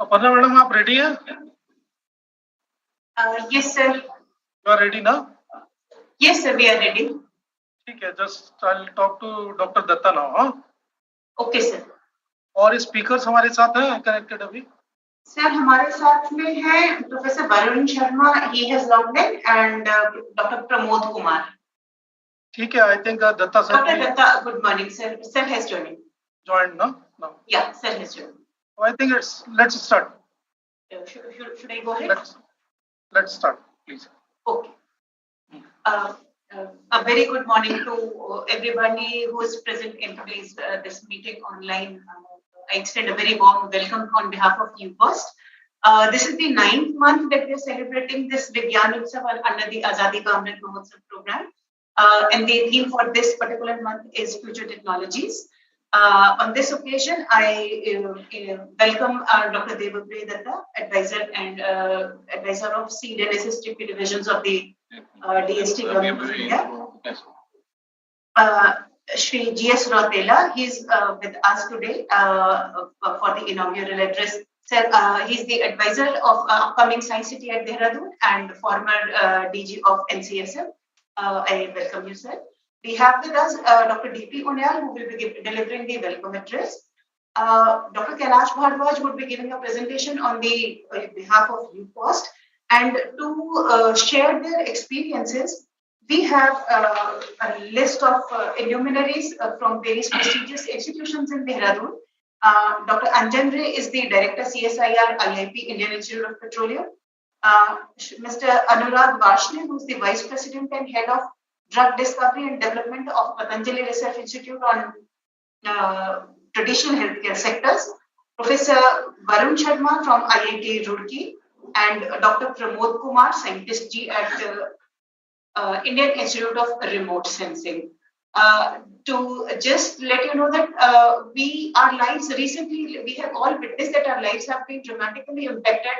Aparna madam आप ready हैं? Yes, sir. You are ready now? Yes, sir, we are ready. ठीक है, just I'll talk to Dr. Datta now, हाँ? Okay, sir. और speakers हमारे साथ हैं कनेक्टेड अभी? सर हमारे साथ में है professor Varun Sharma, he has logged in, and Dr. Pramod Kumar. ठीक है, I think Datta sir. Dr. Datta, good morning, sir. Sir has joined. Joined, no? No. Yeah, sir has joined. So I think let's start. Should I go ahead? Let's start, please. Okay. A very good morning to everybody who is present in today's this meeting online. I extend a very warm welcome on behalf of UCOST. This is the 9th month that we are celebrating this Vigyan Utsav under the Azadi Ka Amrit Mahotsav program. And the theme for this particular month is future technologies. On this occasion, I welcome Dr. Devapriya Datta, advisor and advisor of Seed and SSTP divisions of the DST Government of India. Shri G.S. Rautela, he's with us today for the inaugural address. Sir, he's the advisor of upcoming Science City at Dehradun and former DG of NCSF. I welcome you, sir. We have with us Dr. D.P. Uniyal, who will be delivering the welcome address. Dr. Kailash Bhardwaj would be giving a presentation on the behalf of UCOST. And to share their experiences, we have a list of luminaries from various prestigious institutions in Dehradun. Dr. Anjan Ray is the Director CSIR IIP, Indian Institute of Petroleum. Mr. Anurag Varshney, who is the Vice President and Head of Drug Discovery and Development of Patanjali Research Institute on traditional healthcare sectors. Professor Varun Sharma from IIT Roorkee, and Dr. Pramod Kumar, Scientist G at Indian Institute of Remote Sensing. To just let you know that our lives recently, we have all witnessed that our lives have been dramatically impacted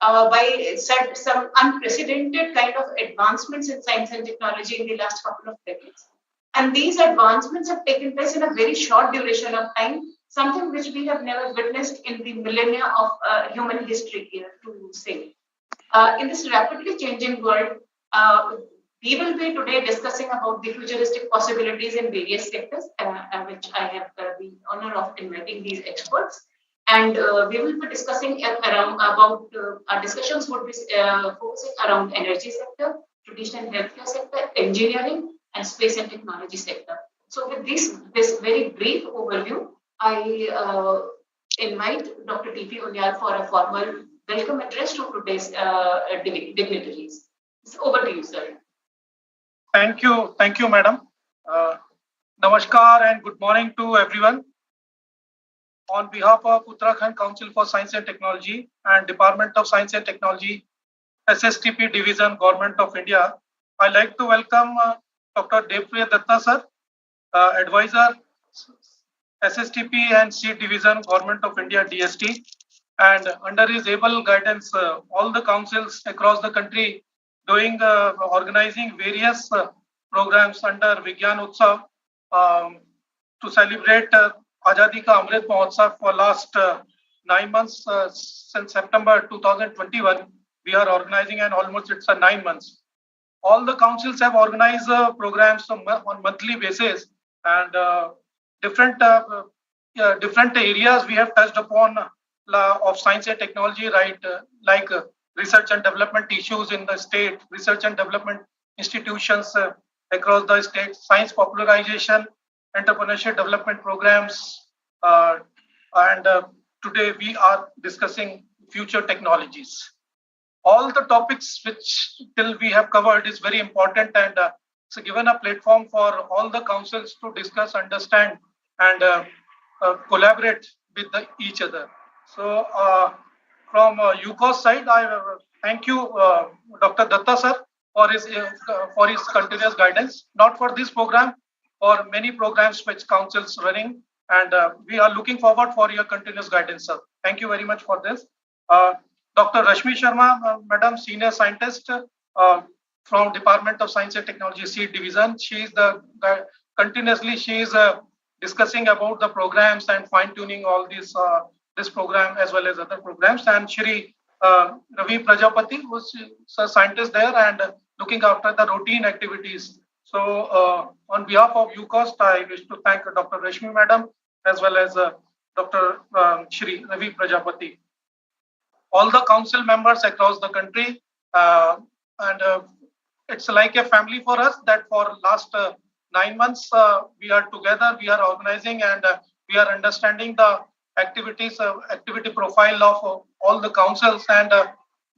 by some unprecedented kind of advancements in science and technology in the last couple of decades. And these advancements have taken place in a very short duration of time, something which we have never witnessed in the millennia of human history here, to say. In this rapidly changing world, we will be today discussing about the futuristic possibilities in various sectors, which I have the honor of inviting these experts. And we will be discussing about our discussions would be focusing around energy sector, traditional healthcare sector, engineering, and space and technology sector. So with this very brief overview, I invite Dr. T.P. Uniyal for a formal welcome address to today's dignitaries. So over to you, sir. Thank you, madam. Namaskar and good morning to everyone. On behalf of Uttarakhand Council for Science and Technology and Department of Science and Technology, SSTP Division, Government of India, I'd like to welcome Dr. Devapriya Datta, sir, advisor, SSTP and Seed Division, Government of India, DST, and under his able guidance, all the councils across the country doing organizing various programs under Vigyan Utsav to celebrate Azadi Ka Amrit Mahotsav for last 9 months since September 2021. We are organizing, and almost it's 9 months. All the councils have organized programs on monthly basis, and different areas we have touched upon of science and technology, right? Like research and development issues in the state, research and development institutions across the state, science popularization, entrepreneurship development programs, and today we are discussing future technologies. All the topics which till we have covered is very important, and it's given a platform for all the councils to discuss, understand, and collaborate with each other. So from UCOST side, I thank you, Dr. Datta sir, for his continuous guidance, not for this program, for many programs which councils running, and we are looking forward for your continuous guidance, sir. Thank you very much for this. Dr. Rashmi Sharma, Madam Senior Scientist from Department of Science and Technology, Seed Division. She is continuously discussing about the programs and fine-tuning all these this program as well as other programs, and Shri Ravi Prajapati, who's a scientist there and looking after the routine activities. So on behalf of UCOST, I wish to thank Dr. Rashmi Madam as well as Dr. Shri Ravi Prajapati, all the council members across the country, and it's like a family for us that for last 9 months we are together, we are organizing, and we are understanding the activities, activity profile of all the councils, and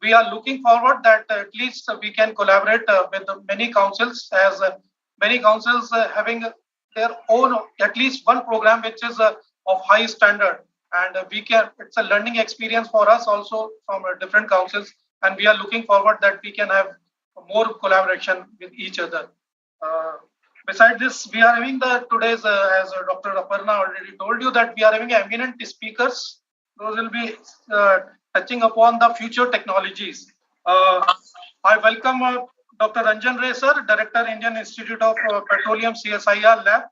we are looking forward that at least we can collaborate with many councils, as many councils having their own at least one program which is of high standard, and we can, it's a learning experience for us also from different councils, and we are looking forward that we can have more collaboration with each other. Besides this, we are having the today's, as Dr. Aparna already told you, that we are having eminent speakers. Those will be touching upon the future technologies. I welcome Dr. Ranjan Ray, sir, Director, Indian Institute of Petroleum CSIR Lab,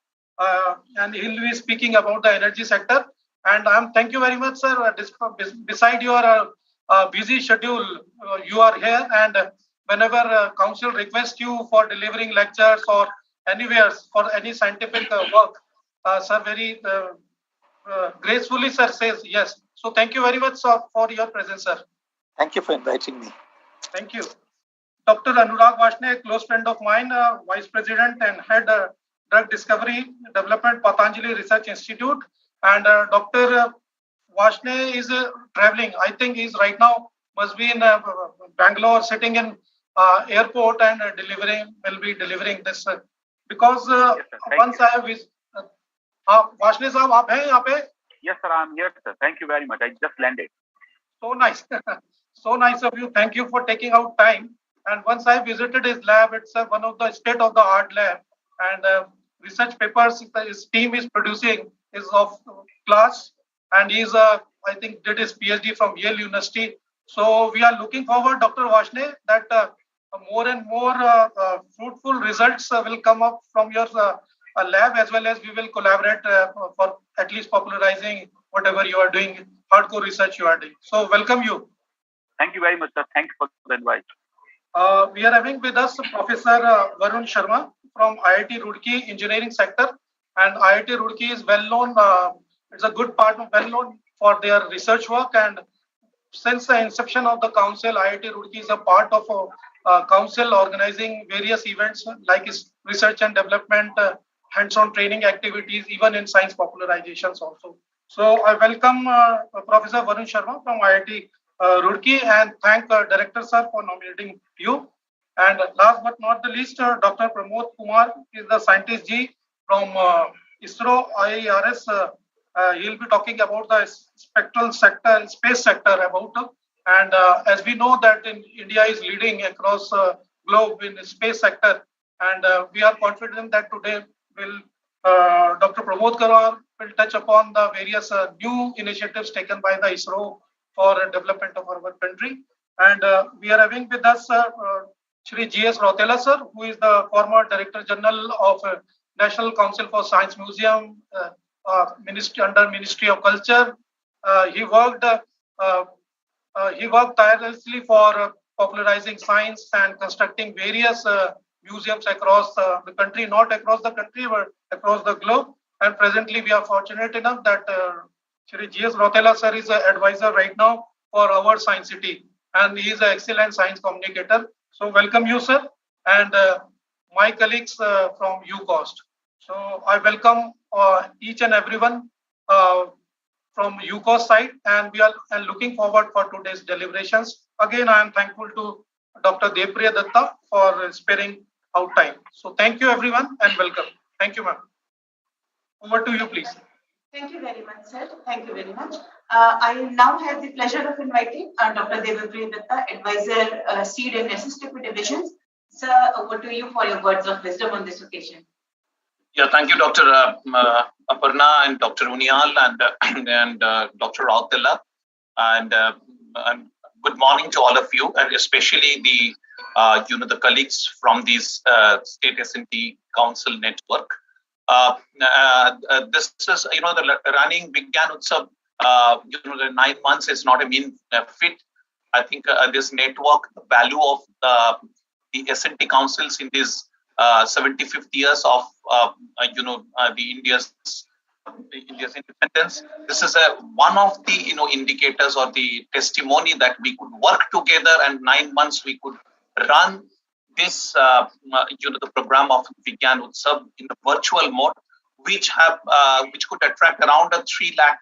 and he'll be speaking about the energy sector. And thank you very much, sir. Beside your busy schedule, you are here, and whenever council requests you for delivering lectures or anywhere for any scientific work, sir very gracefully, sir, says yes. So thank you very much, sir, for your presence, sir. Thank you for inviting me. Thank you. Dr. Anurag Vashne, a close friend of mine, Vice President and Head Drug Discovery Development, Patanjali Research Institute. And Dr. Vashne is traveling. I think he's right now, must be in Bangalore, sitting in airport and will be delivering this. Because once I have Vashne sahab, aap hain yahan pe? Yes, sir, I'm here, sir. Thank you very much. I just landed. So nice. So nice of you. Thank you for taking out time. And once I visited his lab, it's one of the state-of-the-art lab. And research papers his team is producing is of class. And he's, I think, did his PhD from Yale University. So we are looking forward, Dr. Vashne, that more and more fruitful results will come up from your lab, as well as we will collaborate for at least popularizing whatever you are doing, hardcore research you are doing. So welcome you. Thank you very much, sir. Thank you for the invite. We are having with us Professor Varun Sharma from IIT Roorkee Engineering Sector. And IIT Roorkee is well known, it's a good partner, well known for their research work. And since the inception of the council, IIT Roorkee is a part of a council organizing various events like research and development, hands-on training activities, even in science popularizations also. So I welcome Professor Varun Sharma from IIT Roorkee, and thank Director Sir for nominating you. And last but not the least, Dr. Pramod Kumar is the scientist G from ISRO IARS. He'll be talking about the spectral sector, space sector about. And as we know that India is leading across globe in the space sector, and we are confident that today will Dr. Pramod Kumar will touch upon the various new initiatives taken by the ISRO for development of our country. And we are having with us Shri G.S. Rautela, sir, who is the former Director General of National Council for Science Museum, under Ministry of Culture. He worked tirelessly for popularizing science and constructing various museums across the country, not across the country, but across the globe. And presently, we are fortunate enough that Shri G.S. Rautela, sir, is an advisor right now for our Science City, and he is an excellent science communicator. So welcome you, sir, and my colleagues from UCOST. So I welcome each and everyone from UCOST side, and we are looking forward for today's deliberations. Again, I am thankful to Dr. Devpriya Datta for sparing out time. So thank you, everyone, and welcome. Thank you, ma'am. Over to you, please. Thank you very much, sir. Thank you very much. I now have the pleasure of inviting Dr. Devpriya Datta, Advisor, Seed and Assistive Divisions. Sir, over to you for your words of wisdom on this occasion. Yeah, thank you, Dr. Aparna and Dr. Uniyal and Dr. Rautela, and good morning to all of you, and especially the the colleagues from these State S&T Council network. This is the running Vigyan Utsav the 9 months is not a mean fit. I think this network, the value of the S&T councils in these 75th years of the India's independence. This is one of the indicators or the testimony that we could work together, and 9 months we could run this the program of Vigyan Utsav in the virtual mode, which could attract around 3 lakh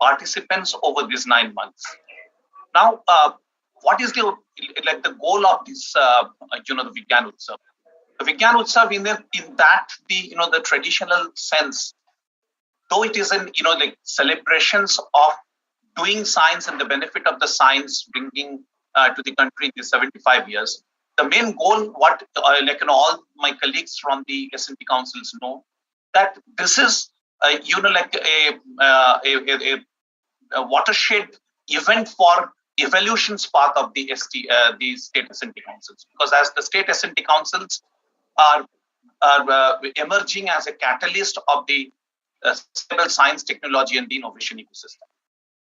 participants over these 9 months. Now, what is the goal of this the Vigyan Utsav? The Vigyan Utsav in that the traditional sense, though it is in celebrations of doing science and the benefit of the science bringing to the country in these 75 years, the main goal, what all my colleagues from the S&T councils know, that this is a watershed event for evolution's path of the state S&T councils, because as the state S&T councils are emerging as a catalyst of the stable science, technology, and the innovation ecosystem.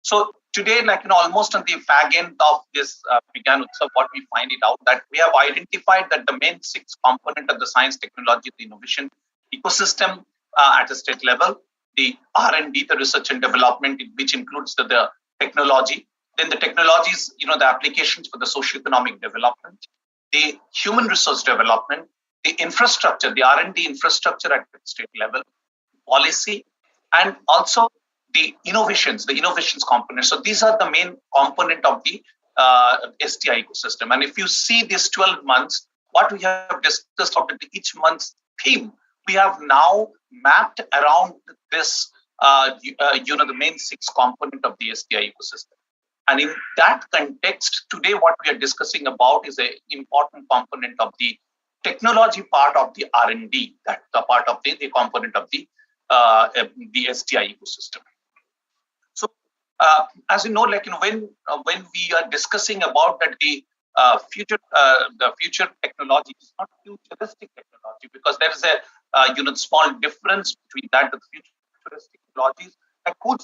So today, almost on the fag end of this Vigyan Utsav, what we find it out that we have identified that the main 6 component of the science, technology, the innovation ecosystem at a state level, the R&D, the research and development, which includes the technology, then the technologies, the applications for the socio-economic development, the human resource development, the infrastructure, the R&D infrastructure at the state level, policy, and also the innovations component. So these are the main component of the STI ecosystem. And if you see these 12 months, what we have discussed of each month's theme, we have now mapped around this, the main 6 component of the STI ecosystem. And in that context, today what we are discussing about is an important component of the technology part of the R&D, that the part of the component of the STI ecosystem. So, as you know, when we are discussing about that the future technology is not futuristic technology, because there is a small difference between that. The futuristic technologies that could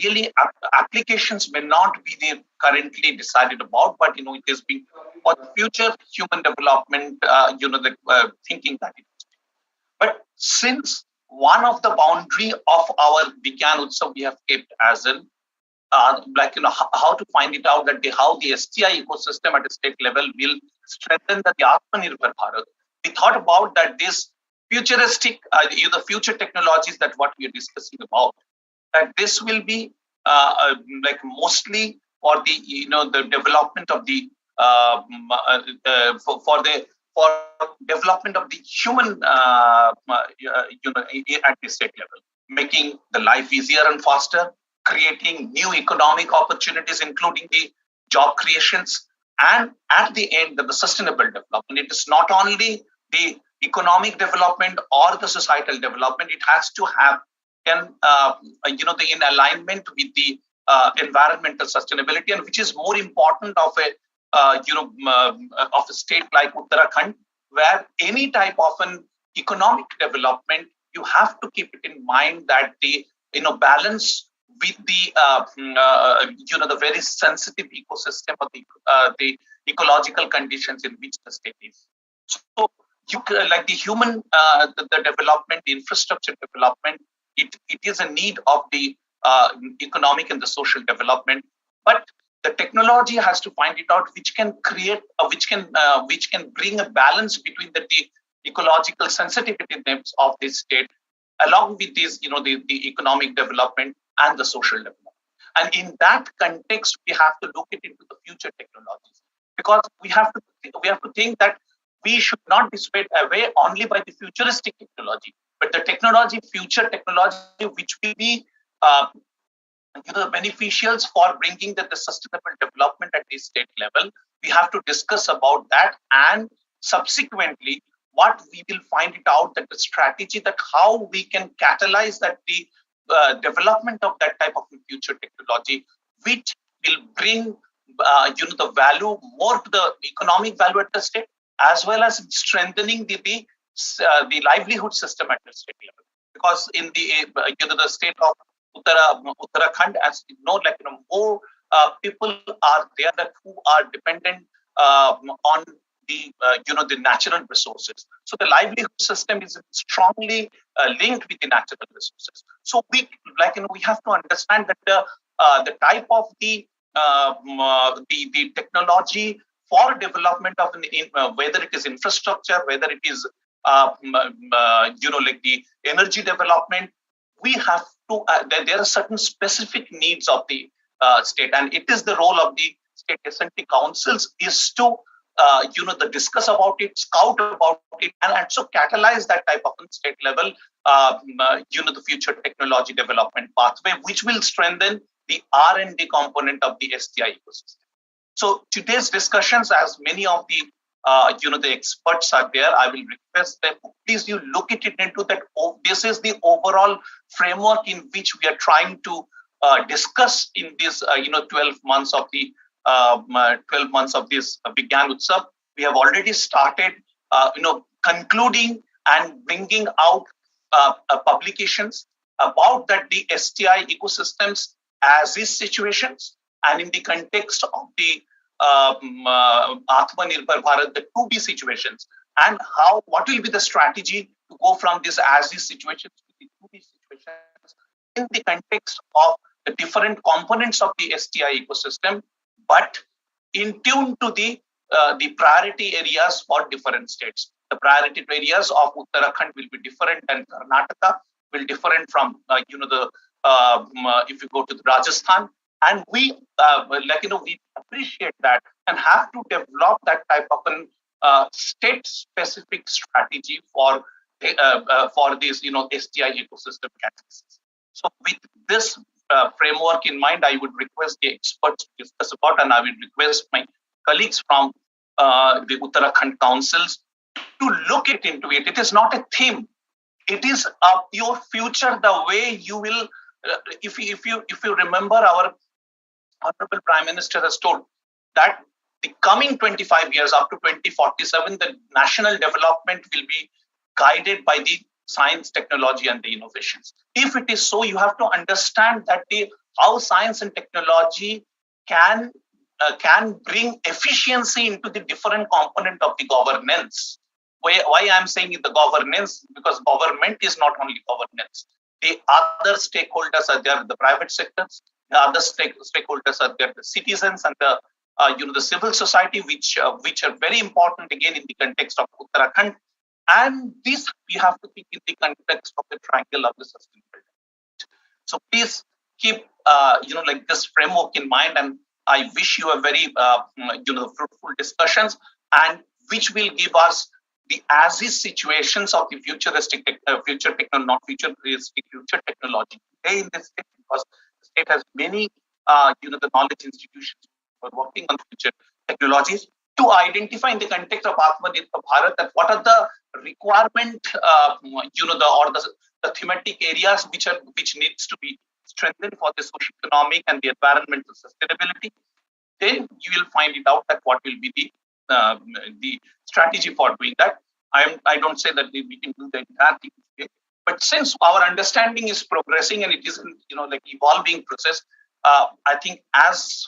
really applications may not be there currently decided about, but it is being for future human development. The thinking that it is. But since one of the boundary of our Vigyan Utsav we have kept as in how to find it out that how the STI ecosystem at a state level will strengthen the Atmanirbhar Bharat. We thought about that this futuristic, the future technologies that what we are discussing about, that this will be mostly for the the development of the for development of the human at the state level, making the life easier and faster, creating new economic opportunities, including the job creations, and at the end, the sustainable development. It is not only the economic development or the societal development, it has to have in alignment with the environmental sustainability, and which is more important of a state like Uttarakhand, where any type of an economic development, you have to keep it in mind that the balance with the the very sensitive ecosystem of the ecological conditions in which the state is. So like the human the development, the infrastructure development, it is a need of the economic and the social development, but the technology has to find it out which can create which can bring a balance between the ecological sensitivities of this state along with this the economic development and the social development. And in that context, we have to look into the future technologies, because we have to think that we should not be swayed away only by the futuristic technology, but the future technology which will be beneficials for bringing the sustainable development at the state level. We have to discuss about that, and subsequently what we will find it out that the strategy that how we can catalyze that the development of that type of future technology, which will bring the value more to the economic value at the state, as well as strengthening the livelihood system at the state level. Because in the the state of Uttarakhand, as you know, more people are there that who are dependent on the natural resources. So the livelihood system is strongly linked with the natural resources. So we have to understand that the type of the technology for development of whether it is infrastructure, whether it is the energy development, we have to there are certain specific needs of the state, and it is the role of the state S&T councils is to discuss about it, scout about it, and also catalyze that type of state level the future technology development pathway, which will strengthen the R&D component of the STI ecosystem. So today's discussions, as many of the the experts are there, I will request them, please you look at it into that. This is the overall framework in which we are trying to discuss in this 12 months of the 12 months of this Vigyan Utsav. We have already started concluding and bringing out publications about that the STI ecosystems as is situations, and in the context of the Atmanirbhar Bharat, the 2B situations, and what will be the strategy to go from this as is situations to the 2B situations in the context of the different components of the STI ecosystem, but in tune to the priority areas for different states. The priority areas of Uttarakhand will be different, and Karnataka will different from if you go to the Rajasthan. And we we appreciate that and have to develop that type of an state-specific strategy for this STI ecosystem catalysis. So with this framework in mind, I would request the experts to discuss about, and I will request my colleagues from the Uttarakhand councils to look into it. It is not a theme; it is your future. The way you will, if you remember, our Honorable Prime Minister has told that the coming 25 years up to 2047, the national development will be guided by the science, technology, and the innovations. If it is so, you have to understand that how science and technology can bring efficiency into the different component of the governance. Why I am saying the governance, because government is not only governance. The other stakeholders are there, the private sectors. The other stakeholders are there, the citizens and the the civil society, which are very important again in the context of Uttarakhand. And this we have to think in the context of the triangle of the sustainable development. So please keep this framework in mind, and I wish you a very fruitful discussions, and which will give us the as-is situations of the futuristic technology today in this state, because the state has many the knowledge institutions who are working on future technologies to identify in the context of Atmanirbhar Bharat that what are the requirement the thematic areas which needs to be strengthened for the socio-economic and the environmental sustainability. Then you will find it out that what will be the strategy for doing that. I don't say that we can do the entire thing today, but since our understanding is progressing and it is evolving process, I think as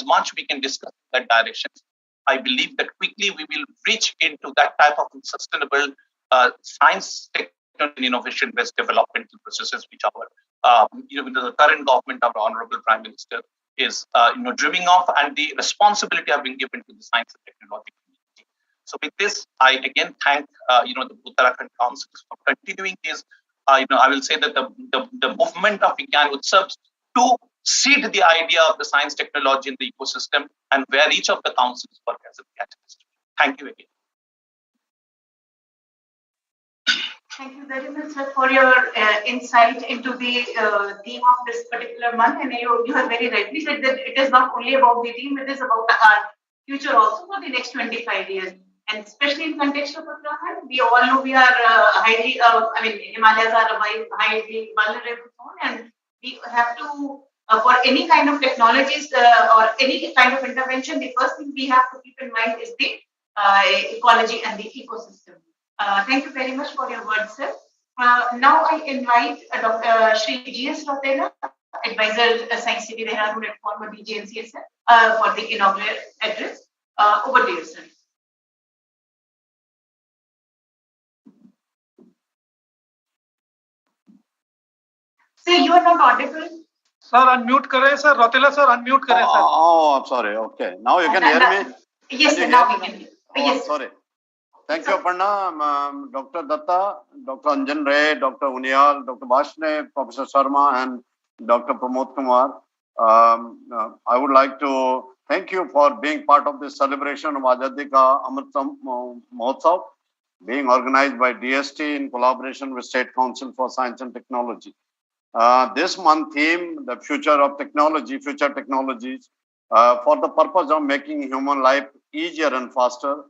much we can discuss that direction, I believe that quickly we will reach into that type of sustainable science, technology, and innovation-based developmental processes, which our the current government of the Honorable Prime Minister is dreaming of, and the responsibility have been given to the science and technology community. So with this, I again thank the Uttarakhand councils for continuing this. I will say that the movement of Vigyan Utsavs to seed the idea of the science, technology in the ecosystem, and where each of the councils work as a catalyst. Thank you again. Thank you very much, sir, for your insight into the theme of this particular month. And you have very rightly said that it is not only about the theme, it is about our future also for the next 25 years. And especially in context of Uttarakhand, we all know we are highly, Himalayas are a highly vulnerable zone, and we have to, for any kind of technologies or any kind of intervention, the first thing we have to keep in mind is the ecology and the ecosystem. Thank you very much for your words, sir. Now I invite Dr. Shri G.S. Rotela, Advisor, Science City Dehradun at former DGNCSL, for the inaugural address. Over to you, sir. Sir, you are not audible. Sir, unmute kare, sir. Rotela, sir, unmute kare, sir. Oh, I'm sorry. Okay. Now you can hear me? Yes, sir. Now we can hear. Yes, sorry. Thank you, Aparna, Dr. Datta, Dr. Anjan Ray, Dr. Uniyal, Dr. Bashne, Professor Sharma, and Dr. Pramod Kumar. I would like to thank you for being part of this celebration of Azadi Ka Amrit Mahotsav, being organized by DST in collaboration with State Council for Science and Technology. This month theme, the future of technology, future technologies, for the purpose of making human life easier and faster,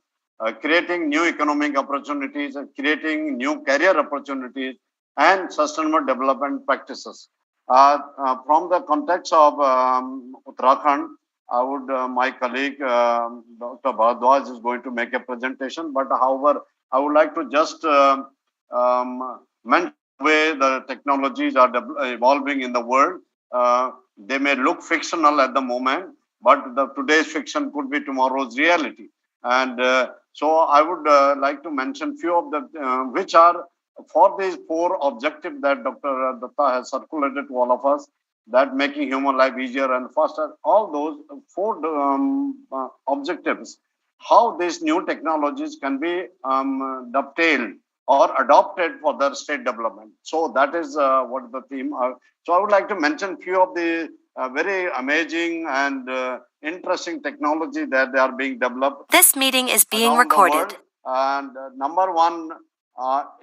creating new economic opportunities, creating new career opportunities, and sustainable development practices. From the context of Uttarakhand, I would, my colleague, Dr. Bhardwaj is going to make a presentation, but however, I would like to just mention the way the technologies are evolving in the world. They may look fictional at the moment, but today's fiction could be tomorrow's reality. And so I would like to mention few of the, which are for these four objectives that Dr. Datta has circulated to all of us, that making human life easier and faster, all those four objectives, how these new technologies can be dovetailed or adopted for their state development. So that is what the theme. So I would like to mention few of the very amazing and interesting technology that they are being developed. This meeting is being recorded. And number one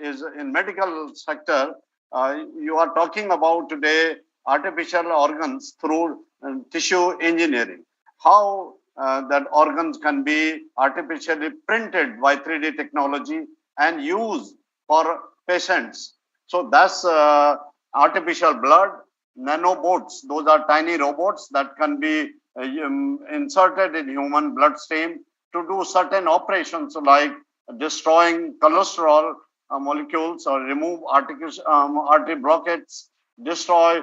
is in medical sector. You are talking about today artificial organs through tissue engineering. How that organs can be artificially printed by 3D technology and used for patients. So that's artificial blood, nanobots. Those are tiny robots that can be inserted in human bloodstream to do certain operations like destroying cholesterol molecules or remove artery blockades, destroy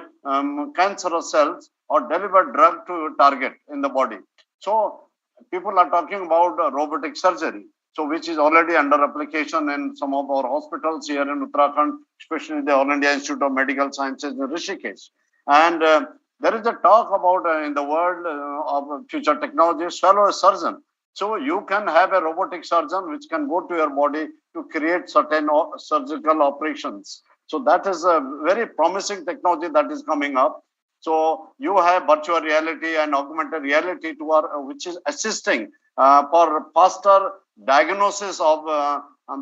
cancerous cells, or deliver drug to target in the body. So people are talking about robotic surgery, so which is already under application in some of our hospitals here in Uttarakhand, especially the All India Institute of Medical Sciences in Rishikesh. And there is a talk about in the world of future technologies, fellow surgeon. So you can have a robotic surgeon which can go to your body to create certain surgical operations. So that is a very promising technology that is coming up. So you have virtual reality and augmented reality which is assisting for faster diagnosis of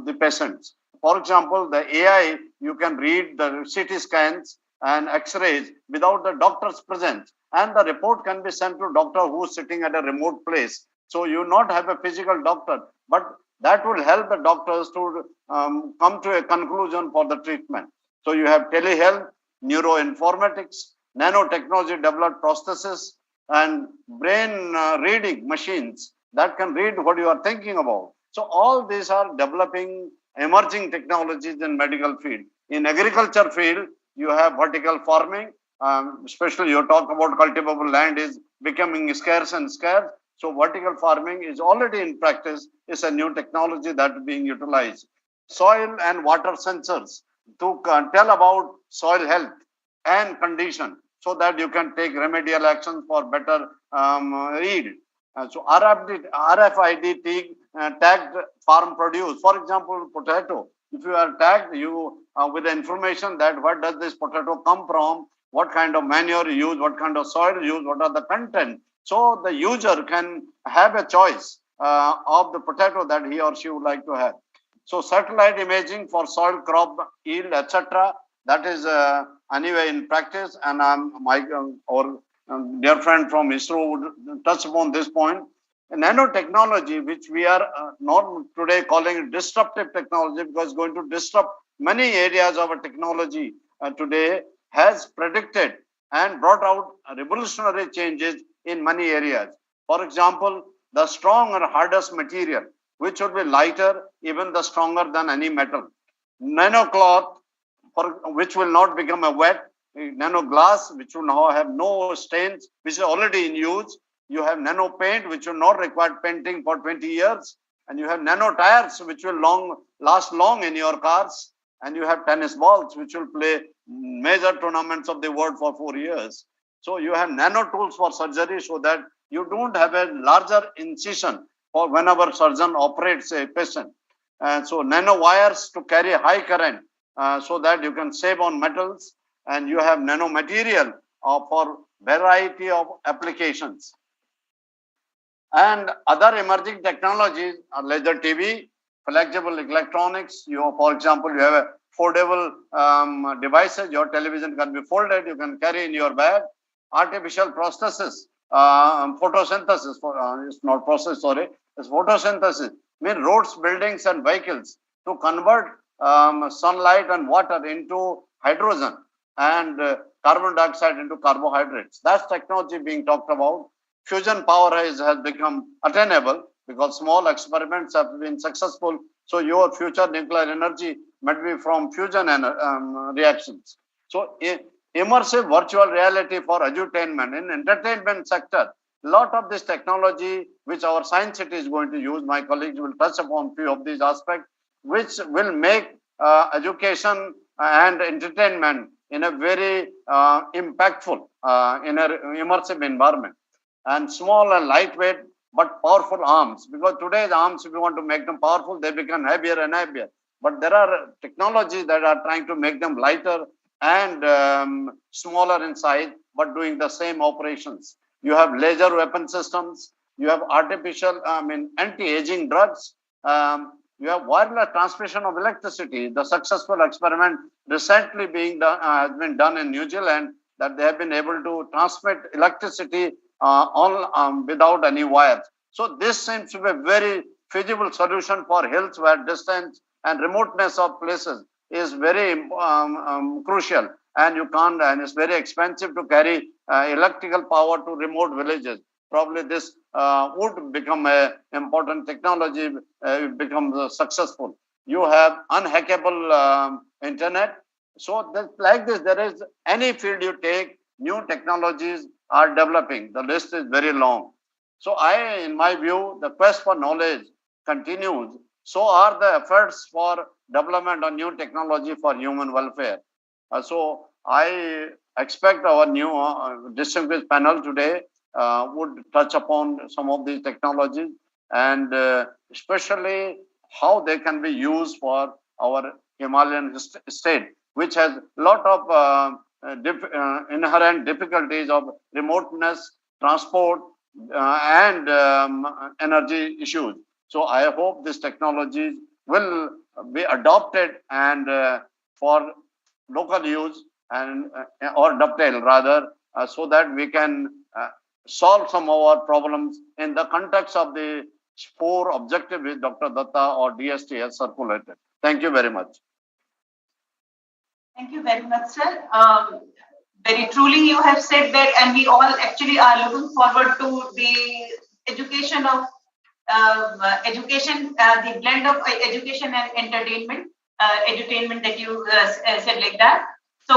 the patients. For example, the AI, you can read the CT scans and X-rays without the doctor's presence, and the report can be sent to doctor who is sitting at a remote place. So you not have a physical doctor, but that will help the doctors to come to a conclusion for the treatment. So you have telehealth, neuroinformatics, nanotechnology developed prostheses, and brain reading machines that can read what you are thinking about. So all these are developing emerging technologies in medical field. In agriculture field, you have vertical farming, especially you talk about cultivable land is becoming scarce and scarce. So vertical farming is already in practice. It's a new technology that is being utilized. Soil and water sensors to tell about soil health and condition so that you can take remedial actions for better yield. So RFID tagged farm produce, for example, potato. If you are tagged, with the information that what does this potato come from, what kind of manure you use, what kind of soil you use, what are the content. So the user can have a choice of the potato that he or she would like to have. So satellite imaging for soil crop yield, etc. That is anyway in practice, and our dear friend from ISRO would touch upon this point. Nanotechnology, which we are not today calling disruptive technology because it's going to disrupt many areas of a technology today, has predicted and brought out revolutionary changes in many areas. For example, the strong and hardest material, which would be lighter, even the stronger than any metal. Nanocloth, which will not become a wet, nano glass, which will now have no stains, which is already in use. You have nano paint, which will not require painting for 20 years. And you have nano tires, which will last long in your cars. And you have tennis balls, which will play major tournaments of the world for 4 years. So you have nano tools for surgery so that you don't have a larger incision for whenever surgeon operates a patient. And so nano wires to carry high current so that you can save on metals, and you have nano material for variety of applications. And other emerging technologies are laser TV, flexible electronics. For example, you have a foldable devices. Your television can be folded. You can carry in your bag. Artificial processes, photosynthesis. It's not process, sorry. It's photosynthesis. Mean roads, buildings, and vehicles to convert sunlight and water into hydrogen and carbon dioxide into carbohydrates. That's technology being talked about. Fusion power has become attainable because small experiments have been successful. So your future nuclear energy might be from fusion reactions. So immersive virtual reality for edutainment in entertainment sector. A lot of this technology which our science city is going to use, my colleagues will touch upon few of these aspects, which will make education and entertainment in a very impactful, in an immersive environment. And small and lightweight but powerful arms, because today's arms, if you want to make them powerful, they become heavier and heavier. But there are technologies that are trying to make them lighter and smaller in size, but doing the same operations. You have laser weapon systems. You have anti-aging drugs. You have wireless transmission of electricity. The successful experiment recently has been done in New Zealand, that they have been able to transmit electricity without any wires. So this seems to be a very feasible solution for hills where distance and remoteness of places is very crucial, and you can't, and it's very expensive to carry electrical power to remote villages. Probably this would become an important technology, becomes successful. You have unhackable internet. So like this, there is any field you take, new technologies are developing. The list is very long. So in my view, the quest for knowledge continues. So are the efforts for development of new technology for human welfare. So I expect our new distinguished panel today would touch upon some of these technologies, and especially how they can be used for our Himalayan state, which has a lot of inherent difficulties of remoteness, transport, and energy issues. So I hope these technologies will be adopted and for local use and or dovetail rather, so that we can solve some of our problems in the context of the 4 objectives which Dr. Datta or DST has circulated. Thank you very much. Thank you very much, sir. Very truly you have said that, and we all actually are looking forward to the education of the blend of education and entertainment, edutainment that you said like that. So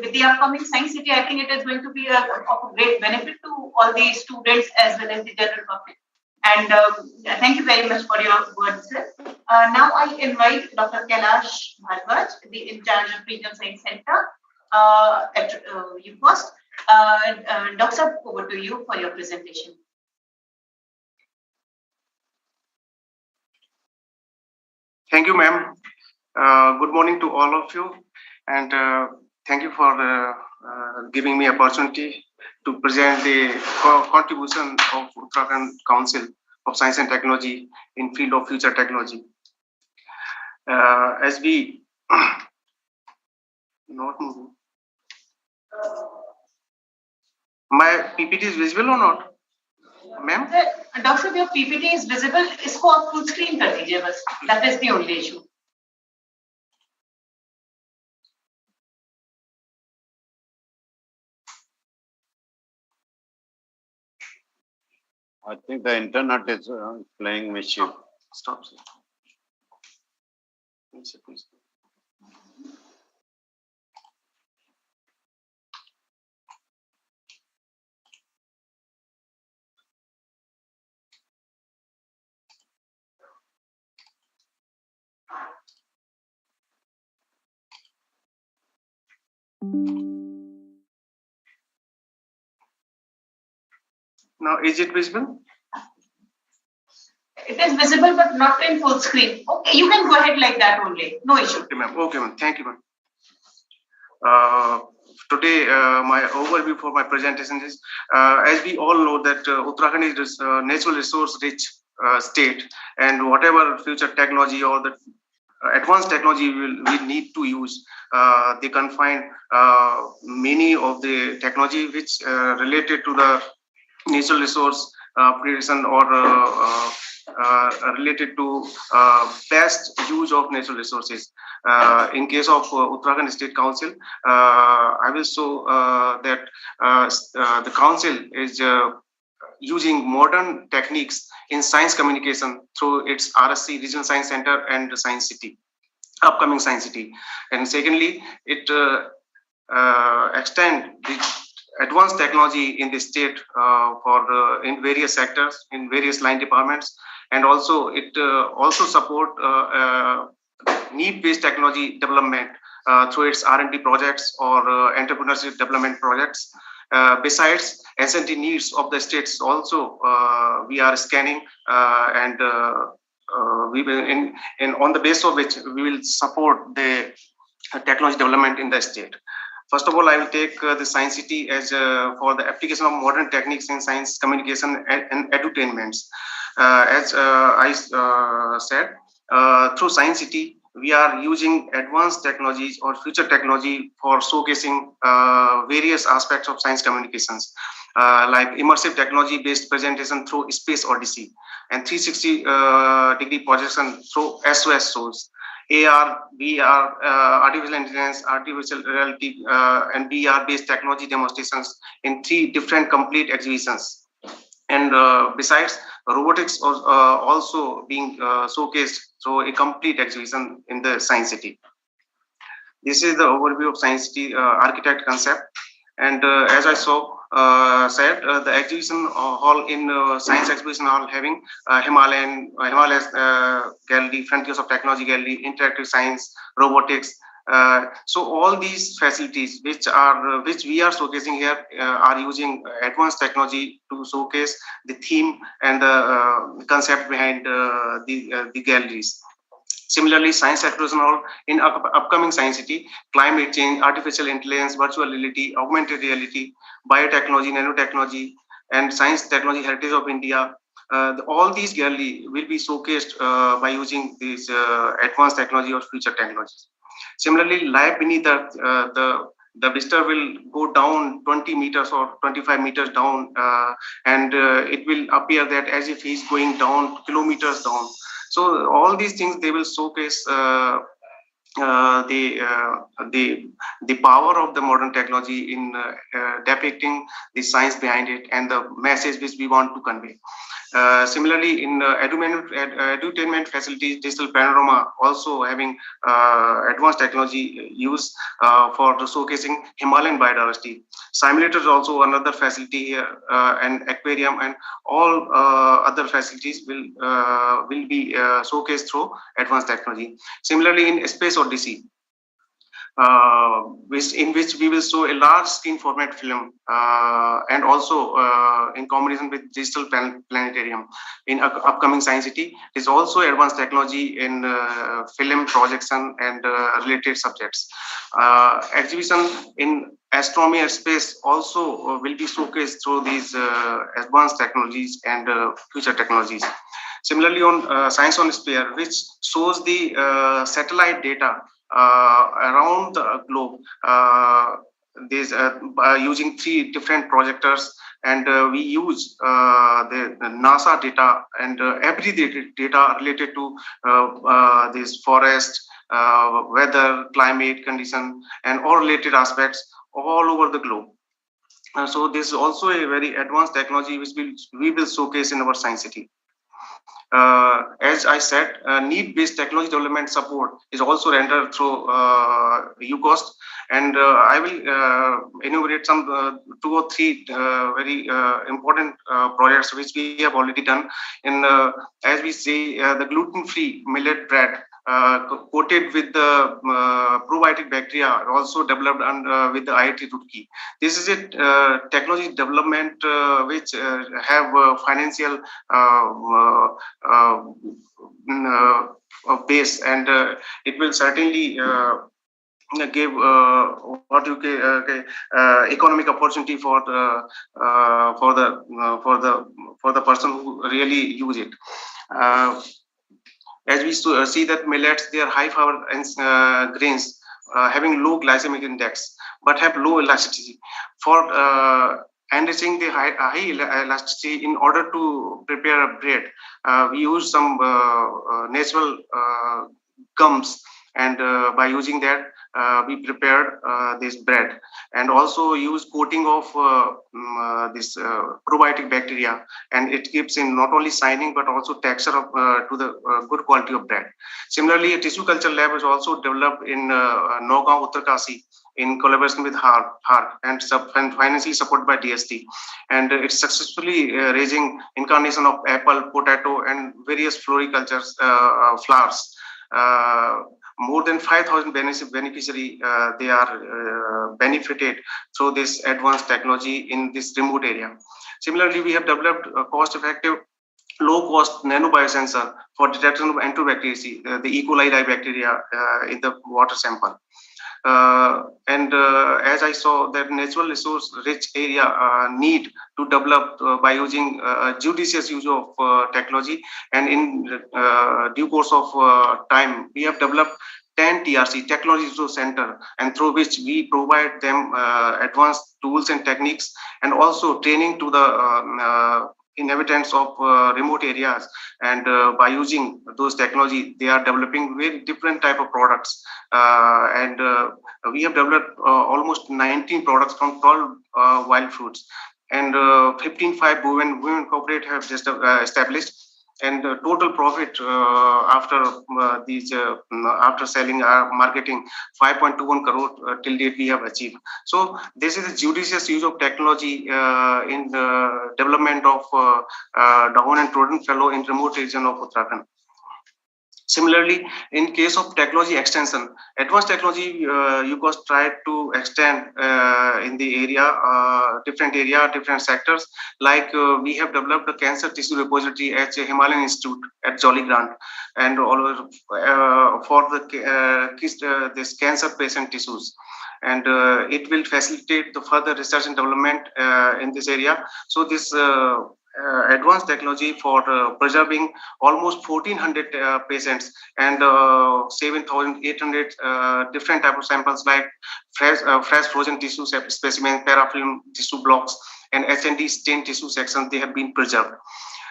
with the upcoming Science City, I think it is going to be of great benefit to all the students as well as the general public. And thank you very much for your words, sir. Now I invite Dr. Kailash Bhardwaj, the in charge of Regional Science Center at UCOST. Dr. over to you for your presentation. Thank you, ma'am. Good morning to all of you, and thank you for giving me opportunity to present the contribution of Uttarakhand Council of Science and Technology in field of future technology. As we not moving. My PPT is visible or not, ma'am? Doctor, your PPT is visible. इसको आप full screen कर दीजिए बस. That is the only issue. I think the internet is playing mischief. Stop. Now, is it visible? It is visible, but not in full screen. Okay, you can go ahead like that only. No issue. Okay, ma'am. Okay, ma'am. Thank you, ma'am. Today, my overview for my presentation is, as we all know that Uttarakhand is a natural resource rich state, and whatever future technology or the advanced technology we need to use, they can find many of the technology which related to the natural resource predation or related to best use of natural resources. In case of Uttarakhand State Council, I will show that the council is using modern techniques in science communication through its RSC Regional Science Center and Science City, upcoming Science City. And secondly, it extend the advanced technology in the state for in various sectors, in various line departments, and also it also support need-based technology development through its R&D projects or entrepreneurship development projects. Besides S&T needs of the states, also we are scanning and we will on the basis of which we will support the technology development in the state. First of all, I will take the Science City as for the application of modern techniques in science communication and edutainments. As I said, through Science City, we are using advanced technologies or future technology for showcasing various aspects of science communications, like immersive technology-based presentation through Space Odyssey and 360-degree projection through SOS shows. AR, VR, artificial intelligence, artificial reality, and VR-based technology demonstrations in 3 different complete exhibitions. And besides, robotics was also being showcased through a complete exhibition in the Science City. This is the overview of Science City architect concept. And as I said, the exhibition hall in Science Exhibition Hall having Himalayas Gallery, Frontiers of Technology Gallery, Interactive Science, Robotics. So all these facilities which we are showcasing here are using advanced technology to showcase the theme and the concept behind the galleries. Similarly, Science Exhibition Hall in upcoming Science City, climate change, artificial intelligence, virtual reality, augmented reality, biotechnology, nanotechnology, and science technology heritage of India. All these gallery will be showcased by using these advanced technology or future technologies. Similarly, life beneath Earth, the visitor will go down 20 meters or 25 meters down, and it will appear that as if he's going down kilometers down. So all these things they will showcase the power of the modern technology in depicting the science behind it and the message which we want to convey. Similarly, in edutainment facilities, digital panorama also having advanced technology used for showcasing Himalayan biodiversity. Simulator is also another facility here, and aquarium and all other facilities will be showcased through advanced technology. Similarly, in Space Odyssey, in which we will show a large screen format film and also in combination with digital planetarium in upcoming Science City. Is also advanced technology in film projection and related subjects. Exhibition in astronomy and space also will be showcased through these advanced technologies and future technologies. Similarly, on Science on Sphere, which shows the satellite data around the globe, using 3 different projectors, and we use the NASA data and every data related to this forest, weather, climate condition, and all related aspects all over the globe. So this is also a very advanced technology which we will showcase in our Science City. As I said, need-based technology development support is also rendered through UCOST, and I will enumerate some 2 or 3 very important projects which we have already done. In as we say, the gluten-free millet bread coated with the probiotic bacteria, also developed with the IIT Roorkee. This is a technology development which have financial base, and it will certainly give what you economic opportunity for the person who really use it. As we see that millets, they are high fiber grains having low glycemic index but have low elasticity. For enriching the high elasticity, in order to prepare a bread, we use some natural gums, and by using that we prepared this bread, and also use coating of this probiotic bacteria, and it gives in not only shining but also texture of to the good quality of bread. Similarly, a tissue culture lab is also developed in Nagaon, Uttarakhand, in collaboration with HARC and financially supported by DST, and it's successfully raising incarnation of apple, potato, and various floricultures, flowers. More than 5,000 beneficiary they are benefited through this advanced technology in this remote area. Similarly, we have developed a cost-effective, low-cost nanobiosensor for detection of Enterobacteriaceae, the E. coli bacteria in the water sample. As I saw that natural resource rich area need to develop by using judicious use of technology, and in due course of time we have developed 10 TRC, Technology Resource Center, and through which we provide them advanced tools and techniques, and also training to the inhabitants of remote areas, and by using those technology they are developing very different type of products, and we have developed almost 19 products from 12 wild fruits, and 15 women corporate have just established, and total profit after after selling marketing 5.21 crore till date we have achieved. So this is a judicious use of technology in the development of down and trodden fallow in remote region of Uttarakhand. Similarly, in case of technology extension, advanced technology, UCOST tried to extend in the area, different sectors. Like we have developed a cancer tissue repository at Himalayan Institute at Jolly Grant, and all for the this cancer patient tissues. And it will facilitate the further research and development in this area. So this advanced technology for preserving almost 1,400 patients and 7,800 different type of samples, like fresh frozen tissue specimen, parafilm tissue blocks, and HND stained tissue sections, they have been preserved.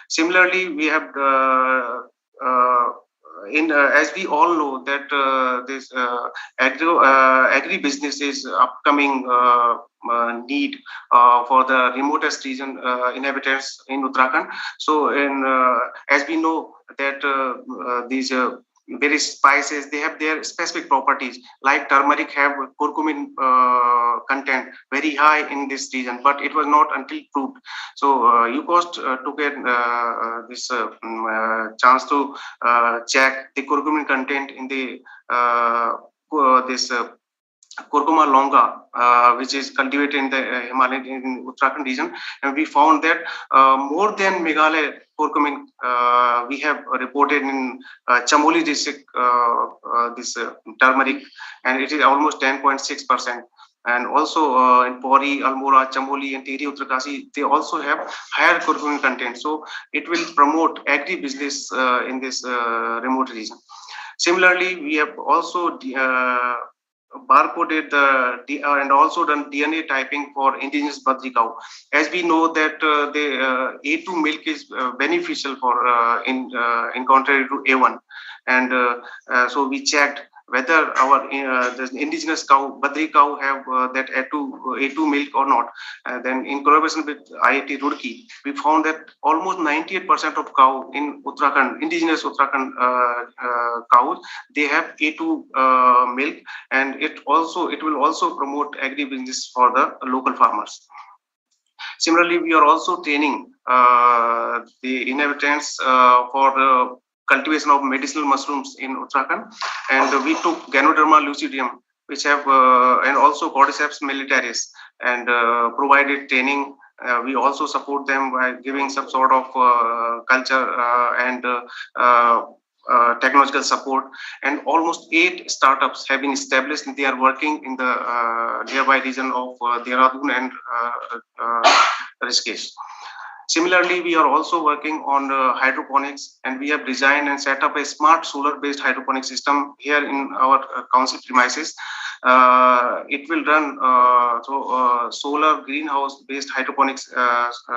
Similarly, we have as we all know that this agri-business is upcoming need for the remotest region inhabitants in Uttarakhand. So, as we know that these various spices, they have their specific properties, like turmeric have curcumin content very high in this region, but it was not until proved. So UCOST took this chance to check the curcumin content in the this Curcuma longa, which is cultivated in the Himalayan in Uttarakhand region, and we found that more than Meghalaya curcumin we have reported in Chamoli district, this turmeric, and it is almost 10.6%. And also in Pori, Almora, Chamoli, and Tiri Uttarakhand, they also have higher curcumin content. So it will promote agri-business in this remote region. Similarly, we have also barcoded and also done DNA typing for indigenous Badri cow. As we know that the A2 milk is beneficial for in contrary to A1, and so we checked whether our the indigenous cow, Badri cow, have that A2 milk or not. Then in collaboration with IIT Roorkee, we found that almost 98% of cow in Uttarakhand, indigenous Uttarakhand cows, they have A2 milk, and it will also promote agri-business for the local farmers. Similarly, we are also training the inhabitants for cultivation of medicinal mushrooms in Uttarakhand, and we took Ganoderma lucidium, which have and also Cordyceps militaris, and provided training. We also support them by giving some sort of culture and technological support, and almost 8 startups have been established, and they are working in the nearby region of Dehradun and Rishikesh. Similarly, we are also working on hydroponics, and we have designed and set up a smart solar-based hydroponic system here in our council premises. It will run through solar greenhouse-based hydroponics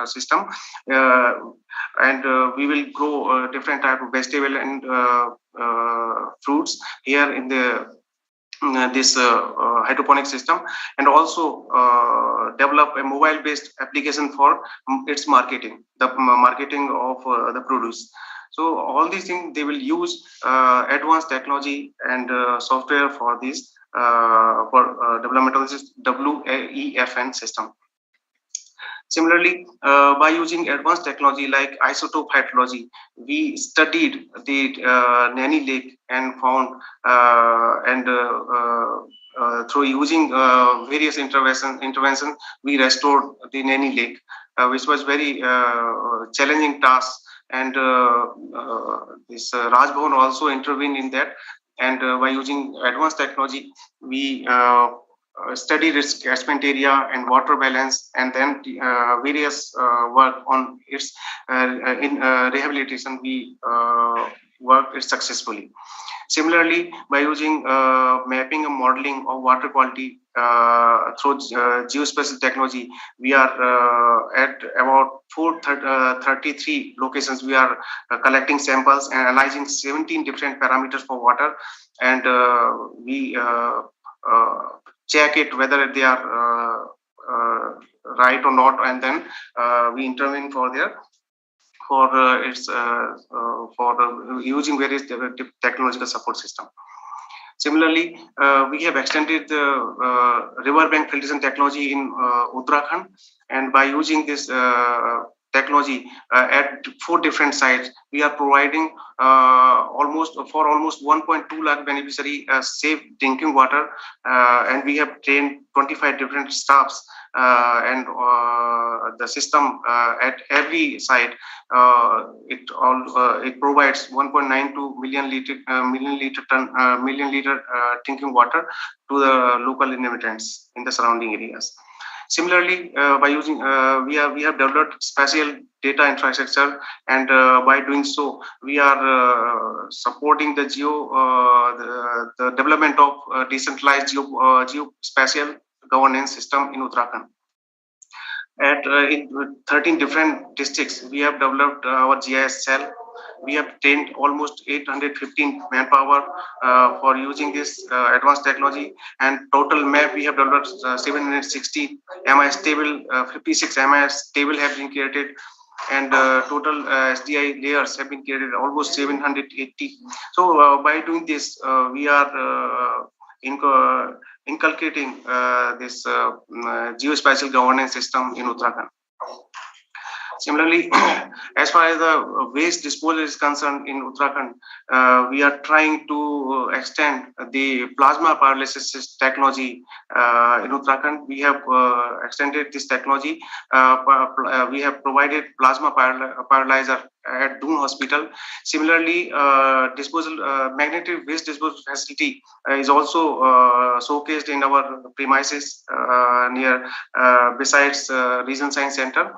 system, and we will grow different type of vegetable and fruits here in the this hydroponic system, and also develop a mobile-based application for its marketing, the marketing of the produce. So all these things, they will use advanced technology and software for this for development of this WEFN system. Similarly, by using advanced technology like isotope hydrology, we studied the Nanny Lake and found through using various interventions, we restored the Nanny Lake, which was very challenging task. And this Rajbhavan also intervened in that. And by using advanced technology, we study risk catchment area and water balance, and then various work on its in rehabilitation. We worked it successfully. Similarly, by using mapping and modeling of water quality through geospatial technology, we are at about 433 locations. We are collecting samples and analyzing 17 different parameters for water, and we check it whether they are right or not, and then we intervene for their using various technological support system. Similarly, we have extended the riverbank filtration technology in Uttarakhand, and by using this technology at 4 different sites, we are providing almost 1.2 lakh beneficiary safe drinking water, and we have trained 25 different staffs, and the system at every site it provides 1.92 million liter drinking water to the local inhabitants in the surrounding areas. Similarly, by using we have developed spatial data infrastructure, and by doing so, we are supporting the the development of decentralized geospatial governance system in Uttarakhand. In 13 different districts, we have developed our GIS cell. We have trained almost 815 manpower for using this advanced technology, and total map we have developed 760 MIS table, 56 MIS table have been created, and total SDI layers have been created, almost 780. So by doing this, we are inculcating this geospatial governance system in Uttarakhand. Similarly, as far as the waste disposal is concerned in Uttarakhand, we are trying to extend the plasma pyrolysis technology in Uttarakhand. We have extended this technology. We have provided plasma pyrolyzer at Doon Hospital. Similarly, magnetic waste disposal facility is also showcased in our premises near besides Regional Science Center,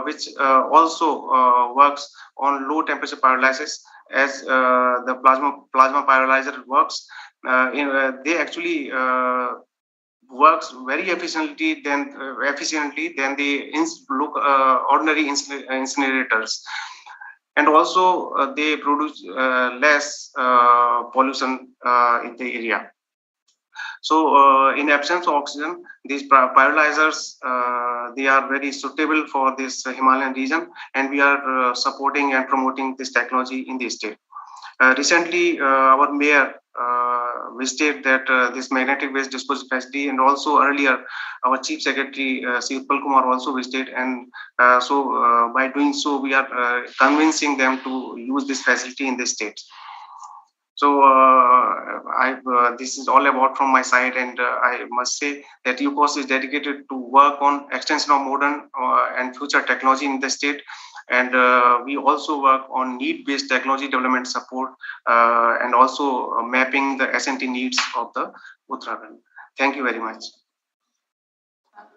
which also works on low temperature pyrolysis as the plasma pyrolyzer works. They actually works very efficiently than the ordinary incinerators, and also they produce less pollution in the area. So in absence of oxygen, these pyrolyzers they are very suitable for this Himalayan region, and we are supporting and promoting this technology in the state. Recently, our mayor visited that this magnetic waste disposal facility, and also earlier our Chief Secretary Sri Utpal Kumar also visited, and so by doing so we are convincing them to use this facility in the state. So this is all about from my side, and I must say that UCOST is dedicated to work on extension of modern and future technology in the state, and we also work on need-based technology development support and also mapping the S&T needs of the Uttarakhand. Thank you very much.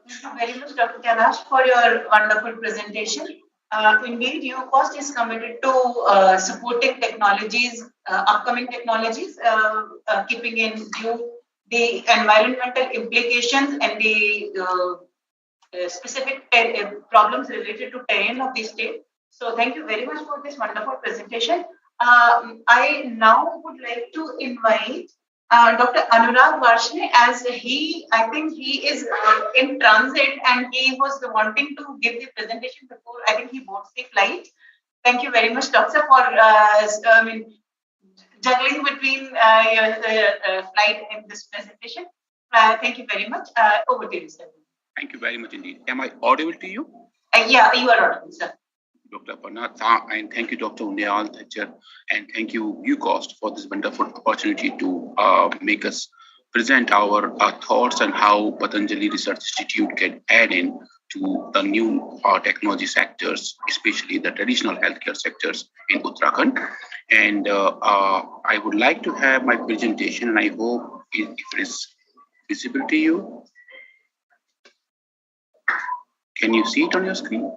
Thank you very much, Dr. Kailash, for your wonderful presentation. Indeed, UCOST is committed to supporting technologies, upcoming technologies, keeping in view the environmental implications and the specific problems related to terrain of the state. So thank you very much for this wonderful presentation. I now would like to invite Dr. Anurag Varshne, as I think he is in transit and he was wanting to give the presentation before I think he boards the flight. Thank you very much, Doctor, for juggling between your flight and this presentation. Thank you very much. Over to you, sir. Thank you very much indeed. Am I audible to you? Yeah, you are audible, sir. Dr. Aparna, and thank you, Dr. Uniyal, and thank you, UCOST, for this wonderful opportunity to make us present our thoughts on how Patanjali Research Institute can add in to the new technology sectors, especially the traditional healthcare sectors in Uttarakhand. And I would like to have my presentation, and I hope if it is visible to you. Can you see it on your screen?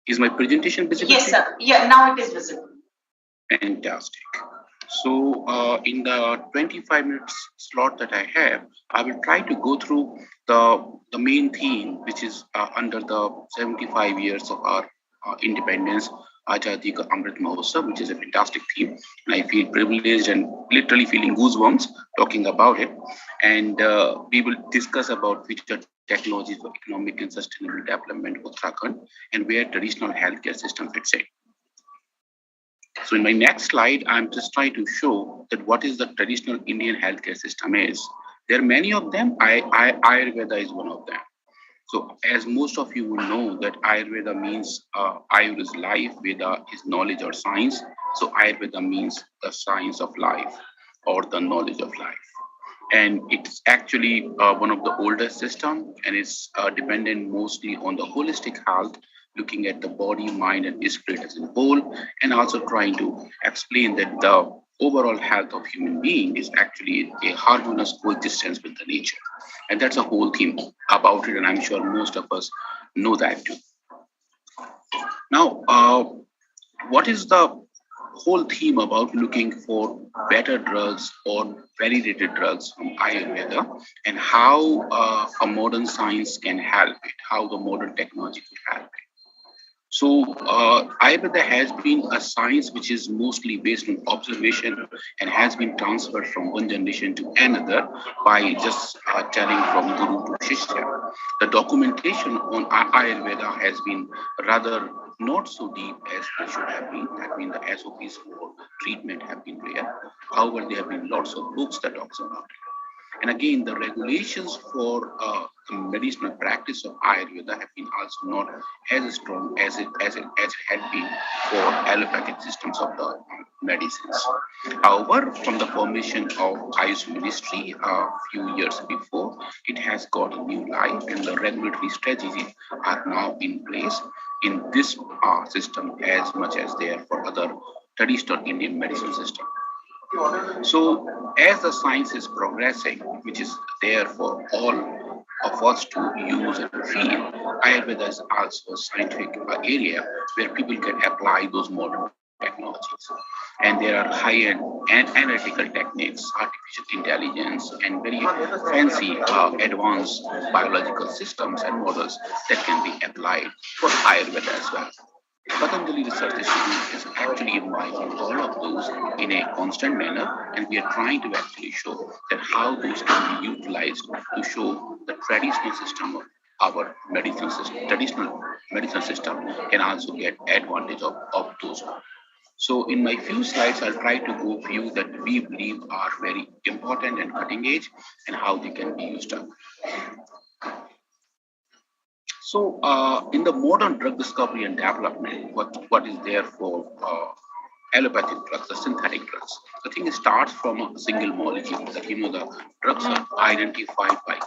Is my presentation visible? Yes, sir. Yeah, now it is visible. Fantastic. So in the 25 minutes slot that I have, I will try to go through the main theme, which is under the 75 years of our independence, Azadi Ka Amrit Mahotsav, which is a fantastic theme. And I feel privileged and literally feeling goosebumps talking about it. And we will discuss about future technologies for economic and sustainable development of Uttarakhand and where traditional healthcare system fits in. So in my next slide, I'm just trying to show that what is the traditional Indian healthcare system is. There are many of them. Ayurveda is one of them. So as most of you will know that Ayurveda means Ayur is life, Veda is knowledge or science. So Ayurveda means the science of life or the knowledge of life. And it's actually one of the oldest systems, and it's dependent mostly on the holistic health, looking at the body, mind, and spirit as a whole, and also trying to explain that the overall health of human being is actually a harmonious coexistence with the nature. And that's a whole theme about it, and I'm sure most of us know that too. Now, what is the whole theme about looking for better drugs or validated drugs from Ayurveda, and how a modern science can help it, how the modern technology can help it? So Ayurveda has been a science which is mostly based on observation and has been transferred from one generation to another by just telling from Guru to Shishya. The documentation on Ayurveda has been rather not so deep as they should have been. That means the SOPs for treatment have been rare. However, there have been lots of books that talks about it. And again, the regulations for the medicinal practice of Ayurveda have been also not as strong as it had been for allopathic systems of the medicines. However, from the formation of Ayush Ministry a few years before, it has got a new life, and the regulatory strategies are now in place in this system as much as they are for other traditional Indian medicine system. So as the science is progressing, which is there for all of us to use and feel, Ayurveda is also a scientific area where people can apply those modern technologies. And there are high-end and analytical techniques, artificial intelligence, and very fancy advanced biological systems and models that can be applied for Ayurveda as well. Patanjali Research Institute is actually involving all of those in a constant manner, and we are trying to actually show that how those can be utilized to show the traditional system of our medicine system, traditional medicine system can also get advantage of those. So in my few slides, I'll try to go few that we believe are very important and cutting edge and how they can be used up. So in the modern drug discovery and development, what is there for allopathic drugs, the synthetic drugs? The thing starts from a single molecule that, the drugs are identified by,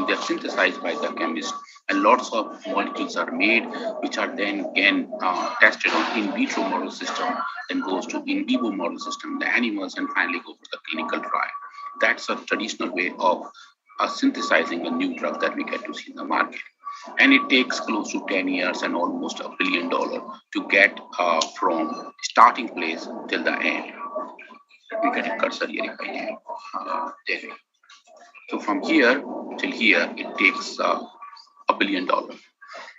they're synthesized by the chemist, and lots of molecules are made, which are then again tested on in vitro model system, then goes to in vivo model system, the animals, and finally go for the clinical trial. That's a traditional way of synthesizing a new drug that we get to see in the market. And it takes close to 10 years and almost $1 billion to get from starting place till the end. Let me get a cursor here if I can. There we go. So from here till here, it takes $1 billion.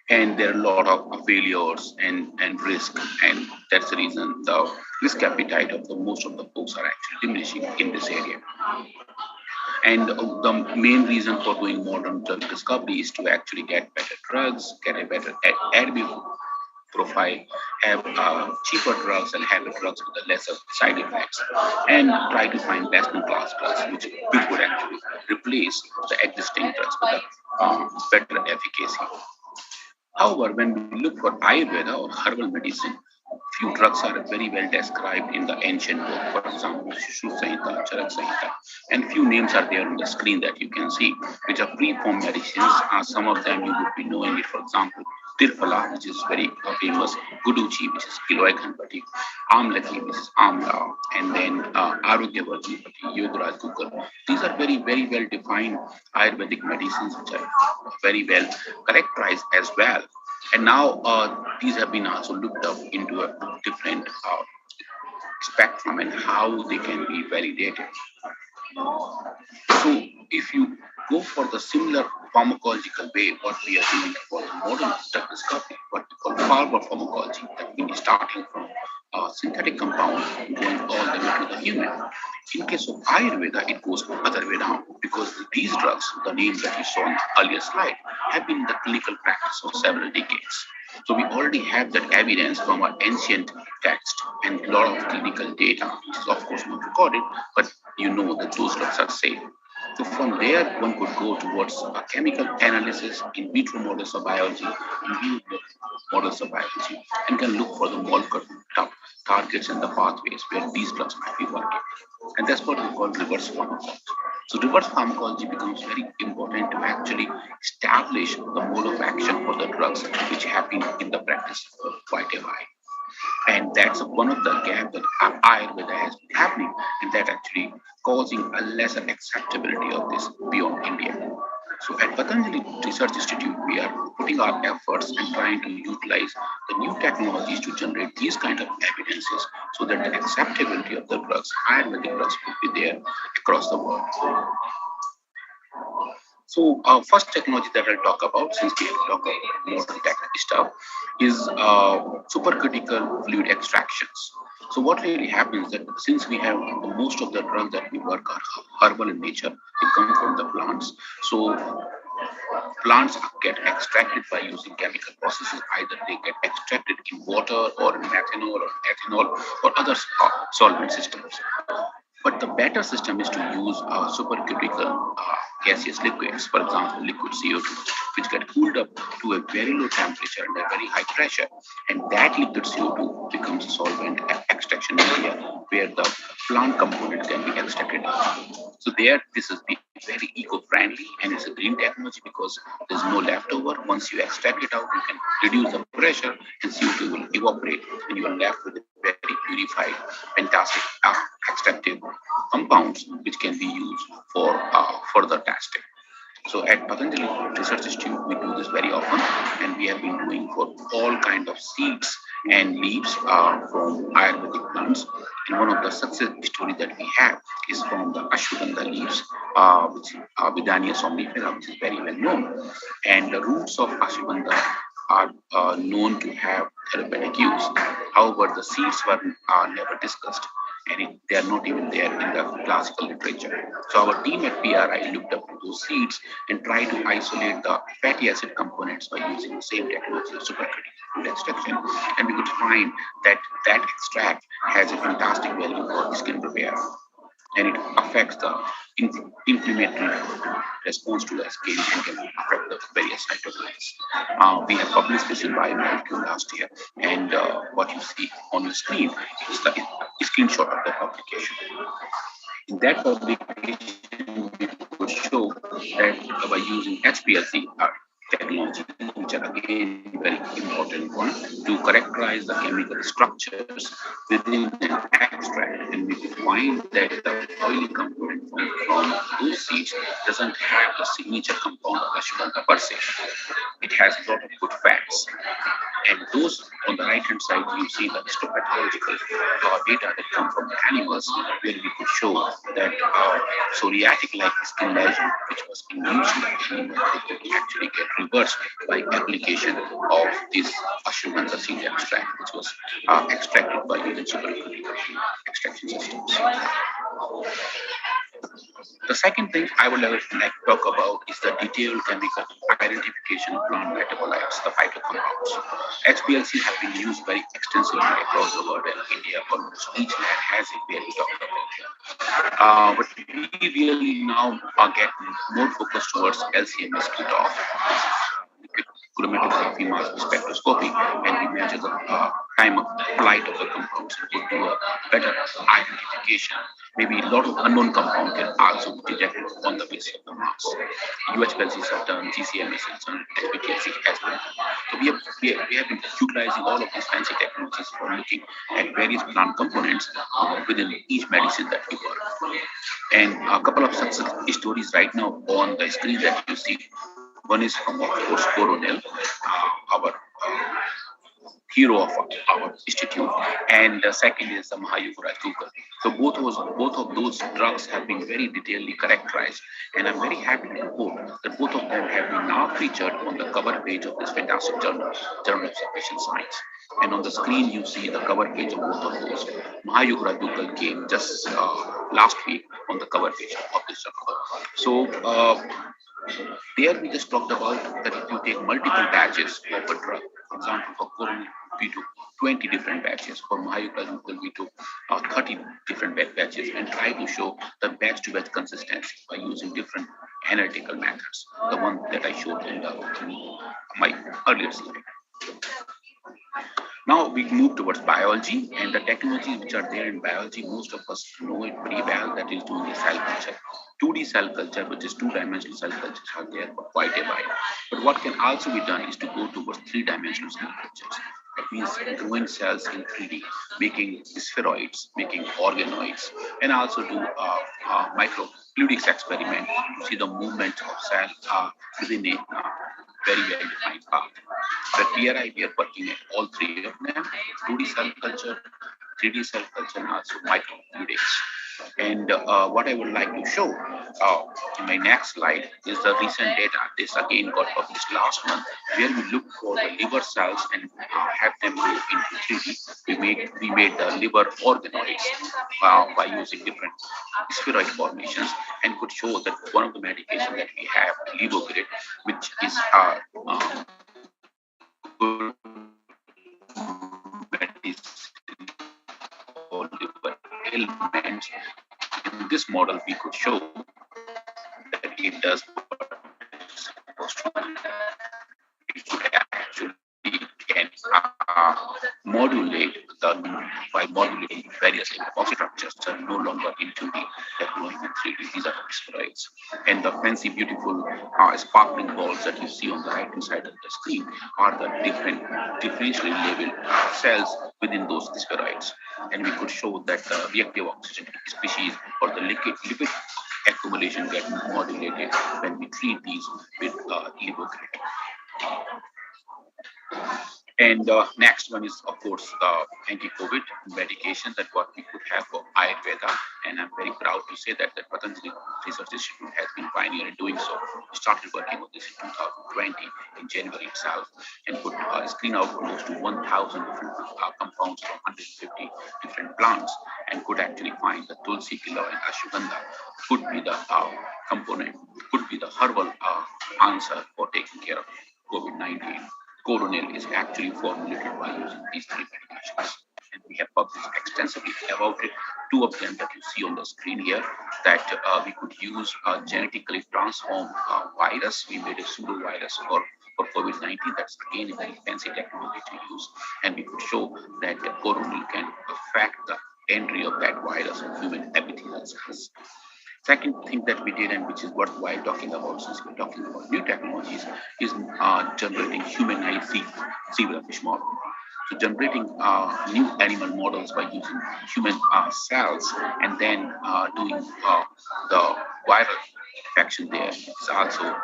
And there are a lot of failures and risk, and that's the reason the risk appetite of the most of the folks are actually diminishing in this area. And the main reason for doing modern drug discovery is to actually get better drugs, get a better ADME profile, have cheaper drugs, and have drugs with a lesser side effects, and try to find best-in-class drugs which would actually replace the existing drugs with a better efficacy. However, when we look for Ayurveda or herbal medicine, few drugs are very well described in the ancient book, for example, Shishu Samhita, Charak Samhita, and few names are there on the screen that you can see, which are pre-formed medicines. Some of them you would be knowing it, for example, Tirpala, which is very famous, Guduchi, which is Giloy Ghanpati, Amlaki, which is Amla, and then Arogyavardhani, Yogaraj Gukul. These are very, very well defined Ayurvedic medicines, which are very well characterized as well. And now these have been also looked up into a different spectrum and how they can be validated. So if you go for the similar pharmacological way, what we are doing for the modern drug discovery, what we call forward pharmacology, that means starting from a synthetic compound going all the way to the human. In case of Ayurveda, it goes the other way down, because these drugs, the names that you saw on the earlier slide, have been in the clinical practice for several decades. So we already have that evidence from our ancient text and a lot of clinical data, which is of course not recorded, but you know that those drugs are safe. So from there, one could go towards a chemical analysis, in vitro models of biology, in vivo models of biology, and can look for the molecular targets and the pathways where these drugs might be working. And that's what we call reverse pharmacology. So reverse pharmacology becomes very important to actually establish the mode of action for the drugs which have been in the practice for quite a while. And that's one of the gaps that Ayurveda has been happening, and that actually causing a lesser acceptability of this beyond India. So at Patanjali Research Institute, we are putting our efforts and trying to utilize the new technologies to generate these kind of evidences so that the acceptability of the drugs, Ayurvedic drugs, would be there across the world. So first technology that I'll talk about, since we have talked about modern tech stuff, is supercritical fluid extractions. So what really happens that since we have most of the drugs that we work are herbal in nature, they come from the plants. So plants get extracted by using chemical processes. Either they get extracted in water or in methanol or ethanol or other solvent systems. But the better system is to use supercritical gaseous liquids, for example, liquid CO2, which get cooled up to a very low temperature and a very high pressure. And that liquid CO2 becomes a solvent extraction area where the plant component can be extracted out. So there, this is very eco-friendly, and it's a green technology because there's no leftover. Once you extract it out, you can reduce the pressure and CO2 will evaporate, and you are left with a very purified, fantastic extractive compounds which can be used for further testing. So at Patanjali Research Institute, we do this very often, and we have been doing for all kind of seeds and leaves from Ayurvedic plants. And one of the success stories that we have is from the Ashwagandha leaves, which Vidania somnifera, which is very well known. And the roots of Ashwagandha are known to have therapeutic use. However, the seeds were never discussed. they are not even there in the classical literature. So our team at PRI looked up those seeds and tried to isolate the fatty acid components by using the same technology of supercritical food extraction, and we could find that that extract has a fantastic value for skin repair, and it affects the inflammatory response to the skin and can affect the various cytokines. We have published this in Biomolecule last year, and what you see on the screen is the screenshot of the publication. In that publication, we could show that by using HPLC technology, which are again very important one, to characterize the chemical structures within an extract, and we could find that the oily component from those seeds doesn't have the signature compound of ashwagandha per se. It has a lot of good fats. And those on the right hand side, you see the histopathological data that come from animals, where we could show that psoriatic like skin lesion, which was induced by animal, it could actually get reversed by application of this ashwagandha seed extract, which was extracted by using supercritical extraction systems. The second thing I would like to talk about is the detailed chemical identification of plant metabolites, the phytocompounds. HPLC have been used very extensively across the world, and India almost each land has it where we talk about it. But we really now are getting more focused towards LCMS cutoff, liquid chromatography mass spectroscopy, and we measure the time of flight of the compounds and would do a better identification. Maybe a lot of unknown compound can also be detected on the basis of the mass. UHPLCs have done, GCMS has done, HPLC has done. So we have been utilizing all of these fancy technologies for looking at various plant components within each medicine that we work. And a couple of success stories right now on the screen that you see. One is from, of course, Coronel, our hero of our institute, and the second is the Biodiesel. So both of those drugs have been very detailedly characterized, and I'm very happy to report that both of them have been now featured on the cover page of this fantastic journal, Journal of Patient Science. And on the screen, you see the cover page of both of those. Biodiesel came just last week on the cover page of this journal. So there we just talked about that if you take multiple batches of a drug, for example, for Coronel, we do 20 different batches. For Biodiesel, we do 30 different batches, and try to show the batch-to-batch consistency by using different analytical methods, the one that I showed in my earlier slide. Now we move towards biology, and the technologies which are there in biology, most of us know it pretty well, that is doing the cell culture. 2D cell culture, which is two-dimensional cell cultures, are there for quite a while. But what can also be done is to go towards three-dimensional cell cultures. That means growing cells in 3D, making spheroids, making organoids, and also do microfluidics experiment to see the movement of cell within a very, very defined path. At PRI, we are working at all three of them: 2D cell culture, 3D cell culture, and also microfluidics. And what I would like to show in my next slide is the recent data. This again got published last month, where we looked for the liver cells and have them go into 3D. We made the liver organoids by using different spheroid formations, and could show that one of the medications that we have, Levogrid, which is good medicine for liver ailments. In this model, we could show that it does what it's supposed to do. It could actually can modulate by modulating various epoxy structures that are no longer in 2D, they're going in 3D. These are spheroids. And the fancy, beautiful, sparkling balls that you see on the right hand side of the screen are the different differentially labeled cells within those spheroids. And we could show that the reactive oxygen species or the lipid accumulation get modulated when we treat these with Levogrid. And next one is, of course, the anti-COVID medication that what we could have for Ayurveda. And I'm very proud to say that the Patanjali Research Institute has been pioneer in doing so. We started working on this in 2020 in January itself, and could screen out close to 1,000 different compounds from 150 different plants, and could actually find the Tulsi, Kila, and Ashwagandha could be the component, could be the herbal answer for taking care of COVID-19. Coronel is actually formulated by using these three medications. And we have published extensively about it. Two of them that you see on the screen here, that we could use a genetically transformed virus. We made a pseudo virus for COVID-19. That's again a very fancy technology to use. And we could show that coronal can affect the entry of that virus in human epithelial cells. Second thing that we did, and which is worthwhile talking about since we're talking about new technologies, is generating humanized zebra fish model. So generating new animal models by using human cells, and then doing the viral infection there is also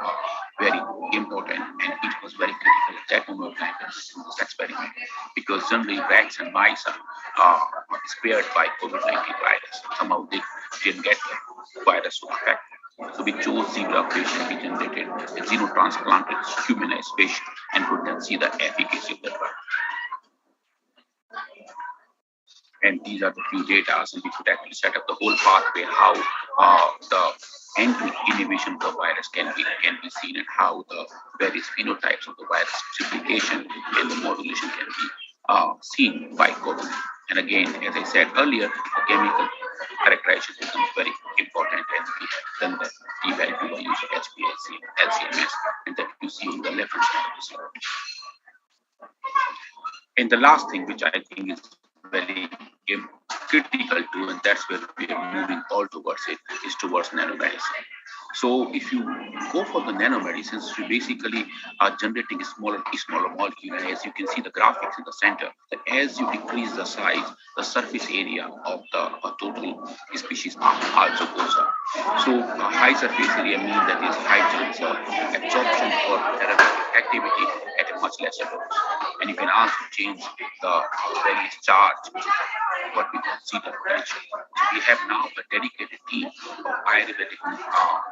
very important, and it was very critical at that moment of time in this experiment, because generally rats and mice are spared by COVID-19 virus. Somehow they didn't get the virus to affect. So we chose zebra fish, and we generated a xenotransplanted humanized fish, and could then see the efficacy of the drug. And these are the few data, and we could actually set up the whole pathway how the entry inhibition of the virus can be seen, and how the various phenotypes of the virus replication and the modulation can be seen by COVID. And again, as I said earlier, the chemical characterization becomes very important, and we have done the p-value by use of HPLC and LCMS, and that you see on the left hand side of the slide. And the last thing, which I think is very critical too, and that's where we are moving all towards it, is towards nanomedicine. So if you go for the nanomedicines, you basically are generating a smaller molecule. And as you can see the graphics in the center, that as you decrease the size, the surface area of the total species also goes up. So a high surface area means that is high chance of absorption or therapeutic activity at a much lesser dose. And you can also change the various charge, which is what we consider potential. So we have now a dedicated team of Ayurvedic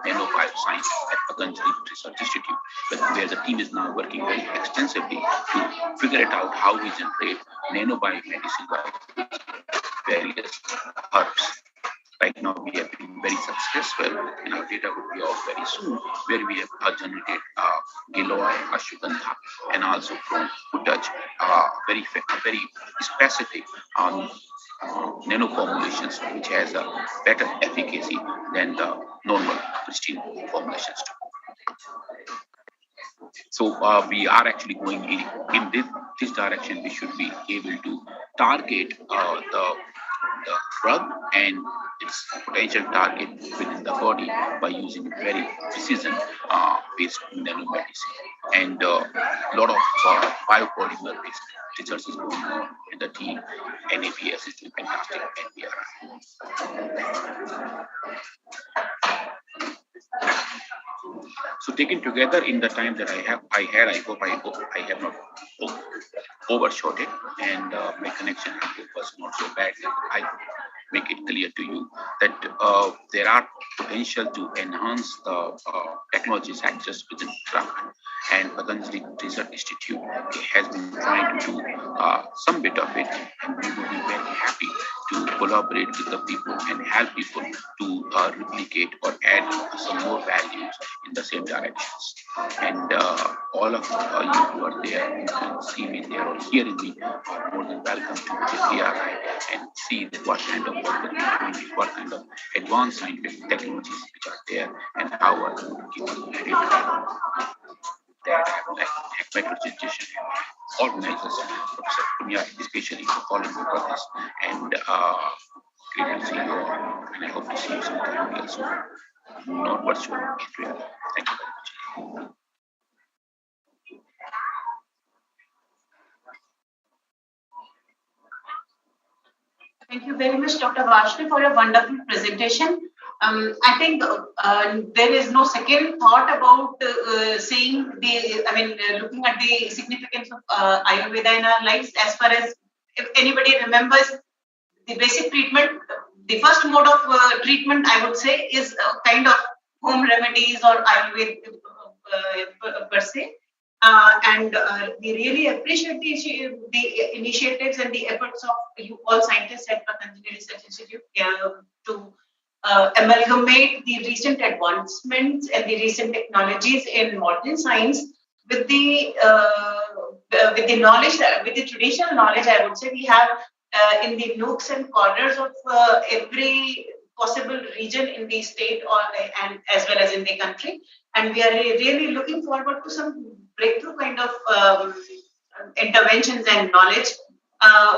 nanobioscience at Patanjali Research Institute, where the team is now working very extensively to figure it out how we generate nanobiomedicine by various herbs. Right now, we have been very successful, and our data would be out very soon, where we have generated Giloy, Ashwagandha, and also from Uttarakhand, very specific nano formulations, which has a better efficacy than the normal pristine formulations. So we are actually going in this direction. We should be able to target the drug and its potential target within the body by using very precision based nanomedicine. And a lot of biopolymer based research is going on in the team. NAPS is doing fantastic, and we are. So taken together in the time that I hope I have not overshot it, and my connection was not so bad that I make it clear to you that there are potential to enhance the technology access within Uttarakhand, and Patanjali Research Institute has been trying to do some bit of it, and we will be very happy to collaborate with the people and help people to replicate or add some more values in the same directions. And all of you who are there, you can see me there or hearing me, are more than welcome to visit PRI and see what kind of work that we are doing, what kind of advanced scientific technologies which are there, and how are we going to that I would like to thank my presentation organizers, Professor Punya, especially for calling me for this, and great to see you all, and I hope to see you sometime real soon, not virtual, in real. Thank you very much. Thank you very much, Dr. Vashni, for a wonderful presentation. I think there is no second thought about saying looking at the significance of Ayurveda in our lives. As far as if anybody remembers the basic treatment, the first mode of treatment, I would say, is kind of home remedies or Ayurveda per se. We really appreciate the initiatives and the efforts of you all scientists at Patanjali Research Institute to amalgamate the recent advancements and the recent technologies in modern science with the knowledge, with the traditional knowledge. I would say we have in the nooks and corners of every possible region in the state and as well as in the country, and we are really looking forward to some breakthrough kind of interventions and knowledge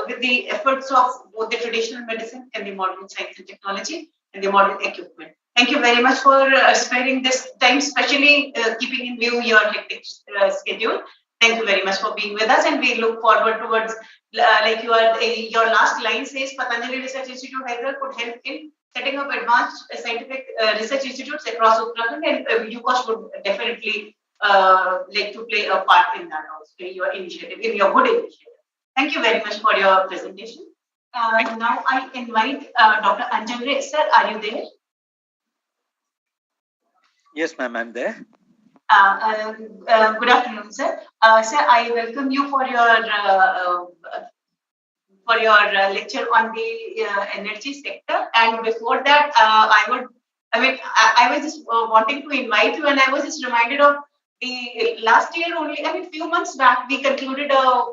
with the efforts of both the traditional medicine and the modern science and technology and the modern equipment. Thank you very much for sparing this time, especially keeping in view your hectic schedule. Thank you very much for being with us, and we look forward towards, like your last line says, Patanjali Research Institute Hyderabad could help in setting up advanced scientific research institutes across Uttarakhand, and UCOST would definitely like to play a part in that also, in your initiative, in your good initiative. Thank you very much for your presentation. Now I invite Dr. Anjan. Sir, are you there? Yes, ma'am, I'm there. Good afternoon, sir. Sir, I welcome you for your lecture on the energy sector. And before that, I was just wanting to invite you, and I was just reminded of the last year only. Few months back, we concluded a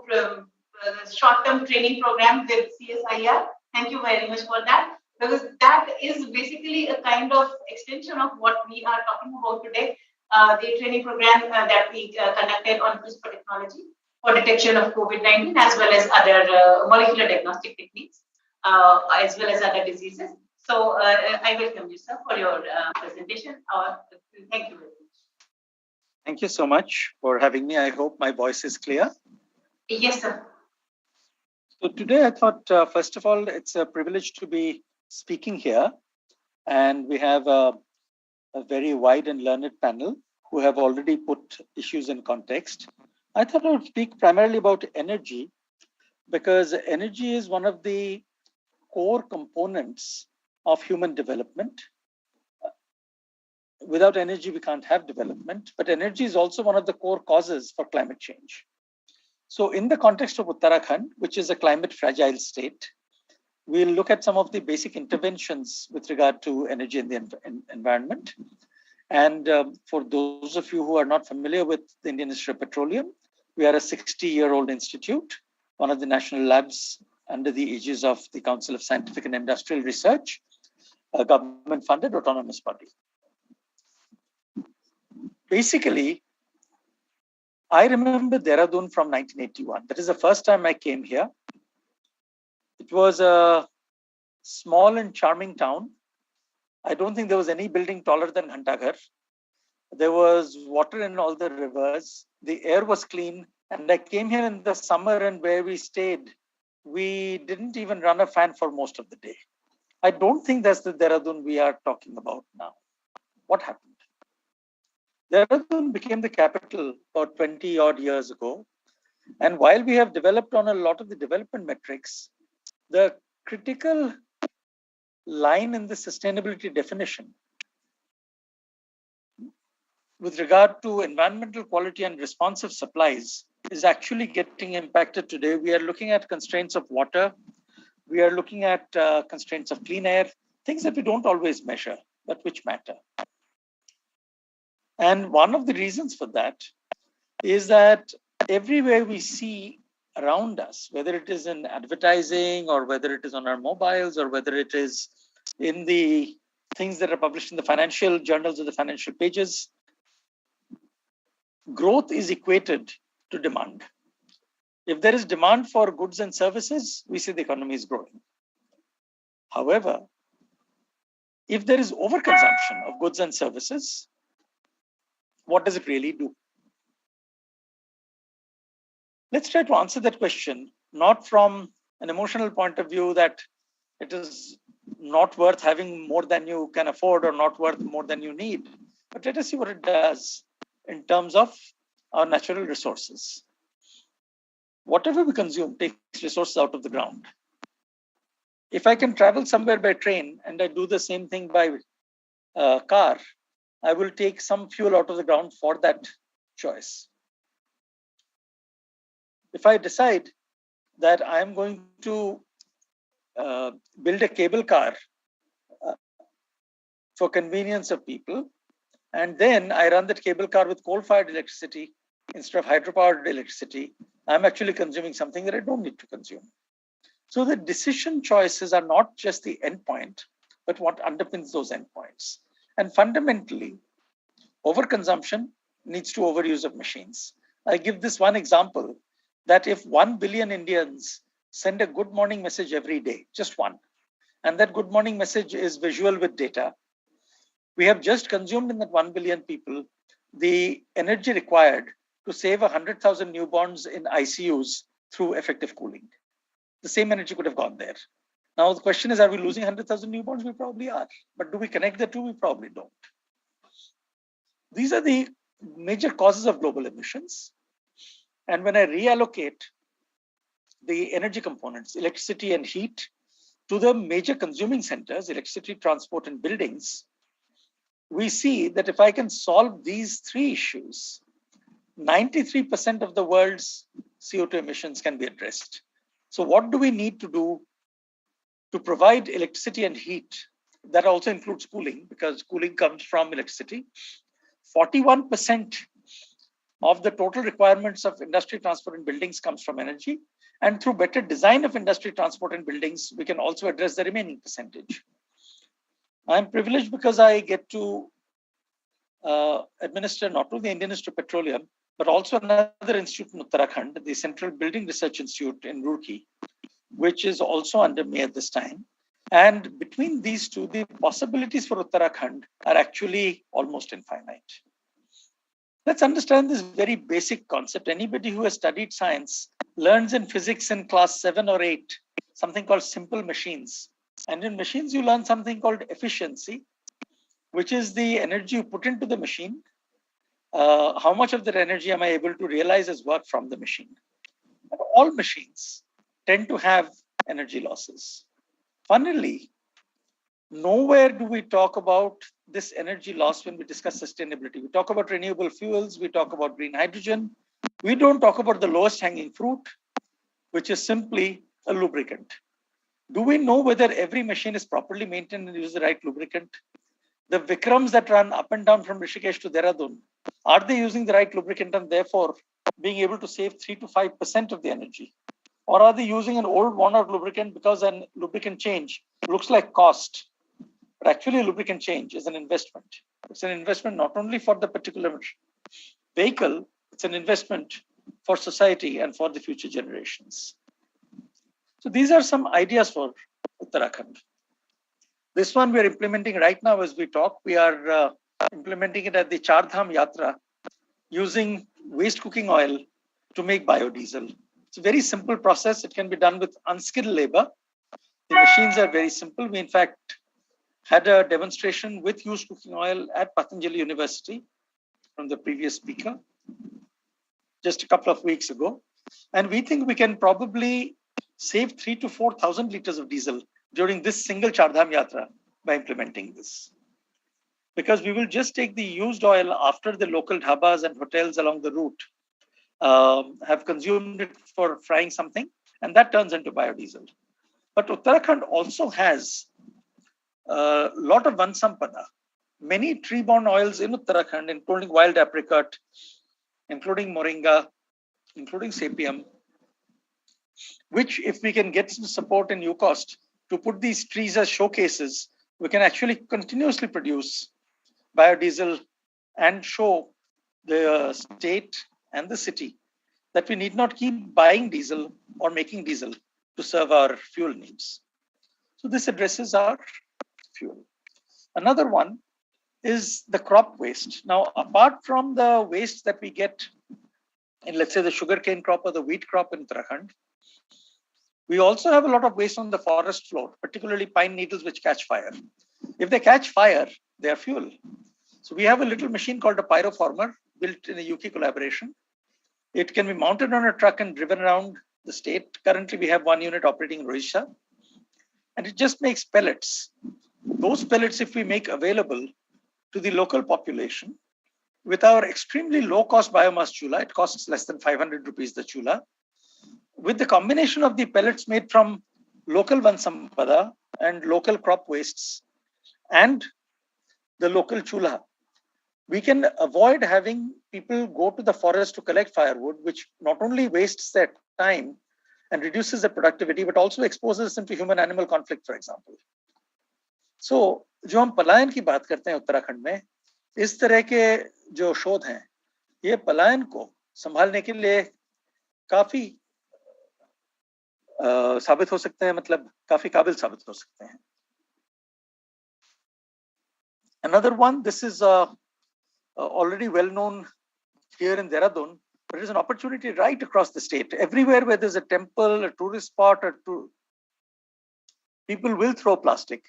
short-term training program with CSIR. Thank you very much for that, because that is basically a kind of extension of what we are talking about today. The training program that we conducted on CRISPR technology for detection of COVID-19, as well as other molecular diagnostic techniques, as well as other diseases. So I welcome you, sir, for your presentation. Thank you very much. Thank you so much for having me. I hope my voice is clear. Yes, sir. So today I thought, first of all, it's a privilege to be speaking here. And we have a very wide and learned panel who have already put issues in context. I thought I would speak primarily about energy, because energy is one of the core components of human development. Without energy, we can't have development, but energy is also one of the core causes for climate change. So in the context of Uttarakhand, which is a climate fragile state, we'll look at some of the basic interventions with regard to energy in the environment. And for those of you who are not familiar with the Indian Institute of Petroleum, we are a 60-year-old institute, one of the national labs under the aegis of the Council of Scientific and Industrial Research, a government-funded autonomous body. Basically, I remember Dehradun from 1981. That is the first time I came here. It was a small and charming town. I don't think there was any building taller than Ghantaghar. There was water in all the rivers. The air was clean. And I came here in the summer, and where we stayed, we didn't even run a fan for most of the day. I don't think that's the Dehradun we are talking about now. What happened? Dehradun became the capital about 20 odd years ago. And while we have developed on a lot of the development metrics, the critical line in the sustainability definition with regard to environmental quality and responsive supplies is actually getting impacted today. We are looking at constraints of water. We are looking at constraints of clean air, things that we don't always measure, but which matter. And one of the reasons for that is that everywhere we see around us, whether it is in advertising or whether it is on our mobiles or whether it is in the things that are published in the financial journals or the financial pages, growth is equated to demand. If there is demand for goods and services, we see the economy is growing. However, if there is overconsumption of goods and services, what does it really do? Let's try to answer that question, not from an emotional point of view that it is not worth having more than you can afford or not worth more than you need. But let us see what it does in terms of our natural resources. Whatever we consume takes resources out of the ground. If I can travel somewhere by train and I do the same thing by car, I will take some fuel out of the ground for that choice. If I decide that I am going to build a cable car for convenience of people, and then I run that cable car with coal-fired electricity instead of hydropowered electricity, I'm actually consuming something that I don't need to consume. So the decision choices are not just the endpoint, but what underpins those endpoints. And fundamentally, overconsumption leads to overuse of machines. I give this one example, that if 1 billion Indians send a good morning message every day, just one, and that good morning message is visual with data, we have just consumed in that 1 billion people the energy required to save 100,000 newborns in ICUs through effective cooling. The same energy could have gone there. Now the question is, are we losing 100,000 newborns? We probably are. But do we connect the two? We probably don't. These are the major causes of global emissions. And when I reallocate the energy components, electricity and heat, to the major consuming centers, electricity, transport, and buildings, we see that if I can solve these three issues, 93% of the world's CO2 emissions can be addressed. So what do we need to do to provide electricity and heat? That also includes cooling, because cooling comes from electricity. 41% of the total requirements of industry, transport, and buildings comes from energy. And through better design of industry, transport, and buildings, we can also address the remaining percentage. I'm privileged because I get to administer not only the Indian Institute of Petroleum, but also another institute in Uttarakhand, the Central Building Research Institute in Roorkee, which is also under me at this time. And between these two, the possibilities for Uttarakhand are actually almost infinite. Let's understand this very basic concept. Anybody who has studied science learns in physics in class 7 or 8, something called simple machines. And in machines, you learn something called efficiency, which is the energy you put into the machine. How much of that energy am I able to realize as work from the machine? But all machines tend to have energy losses. Funnily, nowhere do we talk about this energy loss when we discuss sustainability. We talk about renewable fuels, we talk about green hydrogen. We don't talk about the lowest hanging fruit, which is simply a lubricant. Do we know whether every machine is properly maintained and uses the right lubricant? The Vikrams that run up and down from Rishikesh to Dehradun, are they using the right lubricant and therefore being able to save 3 to 5% of the energy? Or are they using an old worn-out lubricant because a lubricant change looks like cost, but actually a lubricant change is an investment. It's an investment not only for the particular vehicle, it's an investment for society and for the future generations. So these are some ideas for Uttarakhand. This one we are implementing right now as we talk. We are implementing it at the Char Dham Yatra using waste cooking oil to make biodiesel. It's a very simple process. It can be done with unskilled labor. The machines are very simple. We in fact had a demonstration with used cooking oil at Patanjali University from the previous speaker just a couple of weeks ago. And we think we can probably save 3,000 to 4,000 liters of diesel during this single Char Dham Yatra by implementing this. Because we will just take the used oil after the local dhabas and hotels along the route have consumed it for frying something, and that turns into biodiesel. But Uttarakhand also has a lot of Vansampada, many tree-borne oils in Uttarakhand, including wild apricot, including moringa, including sapium, which if we can get some support in UCOST to put these trees as showcases, we can actually continuously produce biodiesel and show the state and the city that we need not keep buying diesel or making diesel to serve our fuel needs. So this addresses our fuel. Another one is the crop waste. Now, apart from the waste that we get in, let's say, the sugarcane crop or the wheat crop in Uttarakhand, We also have a lot of waste on the forest floor, particularly pine needles which catch fire. If they catch fire, they are fuel. So we have a little machine called a pyroformer built in a UK collaboration. It can be mounted on a truck and driven around the state. Currently, we have one unit operating in Odisha, and it just makes pellets. Those pellets, if we make available to the local population, with our extremely low-cost biomass chula, it costs less than 500 rupees the chula. With the combination of the pellets made from local vansampada and local crop wastes and the local chula, we can avoid having people go to the forest to collect firewood, which not only wastes their time and reduces their productivity, but also exposes them to human-animal conflict, for example. So, जो हम पलायन की बात करते हैं उत्तराखंड में, इस तरह के जो शोध हैं, ये पलायन को संभालने के लिए काफी साबित हो सकते हैं, मतलब काफी काबिल साबित हो सकते हैं. Another one, this is already well known here in Dehradun, but it is an opportunity right across the state. Everywhere where there's a temple, a tourist spot, people will throw plastic.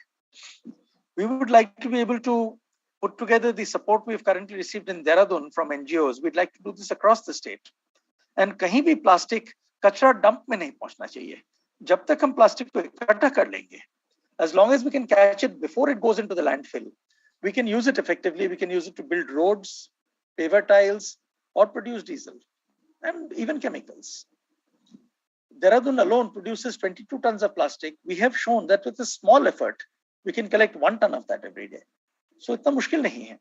We would like to be able to put together the support we've currently received in Dehradun from NGOs. We'd like to do this across the state. And कहीं भी plastic कचरा dump में नहीं पहुंचना चाहिए. जब तक हम plastic को इकट्ठा कर लेंगे, as long as we can catch it before it goes into the landfill, we can use it effectively. We can use it to build roads, paver tiles, or produce diesel, and even chemicals. Dehradun alone produces 22 tons of plastic. We have shown that with a small effort, we can collect 1 ton of that every day. So it's not difficult.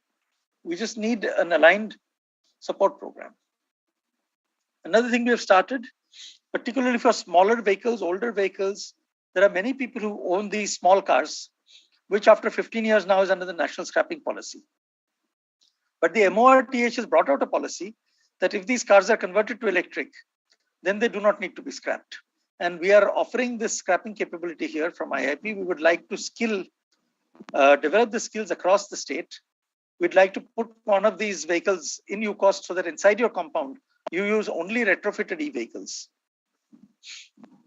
We just need an aligned support program. Another thing we have started, particularly for smaller vehicles, older vehicles, there are many people who own these small cars, which after 15 years now is under the national scrapping policy. But the MORTH has brought out a policy that if these cars are converted to electric, then they do not need to be scrapped. And we are offering this scrapping capability here from IIP. We would like to develop the skills across the state. We'd like to put one of these vehicles in UCOST so that inside your compound, you use only retrofitted e-vehicles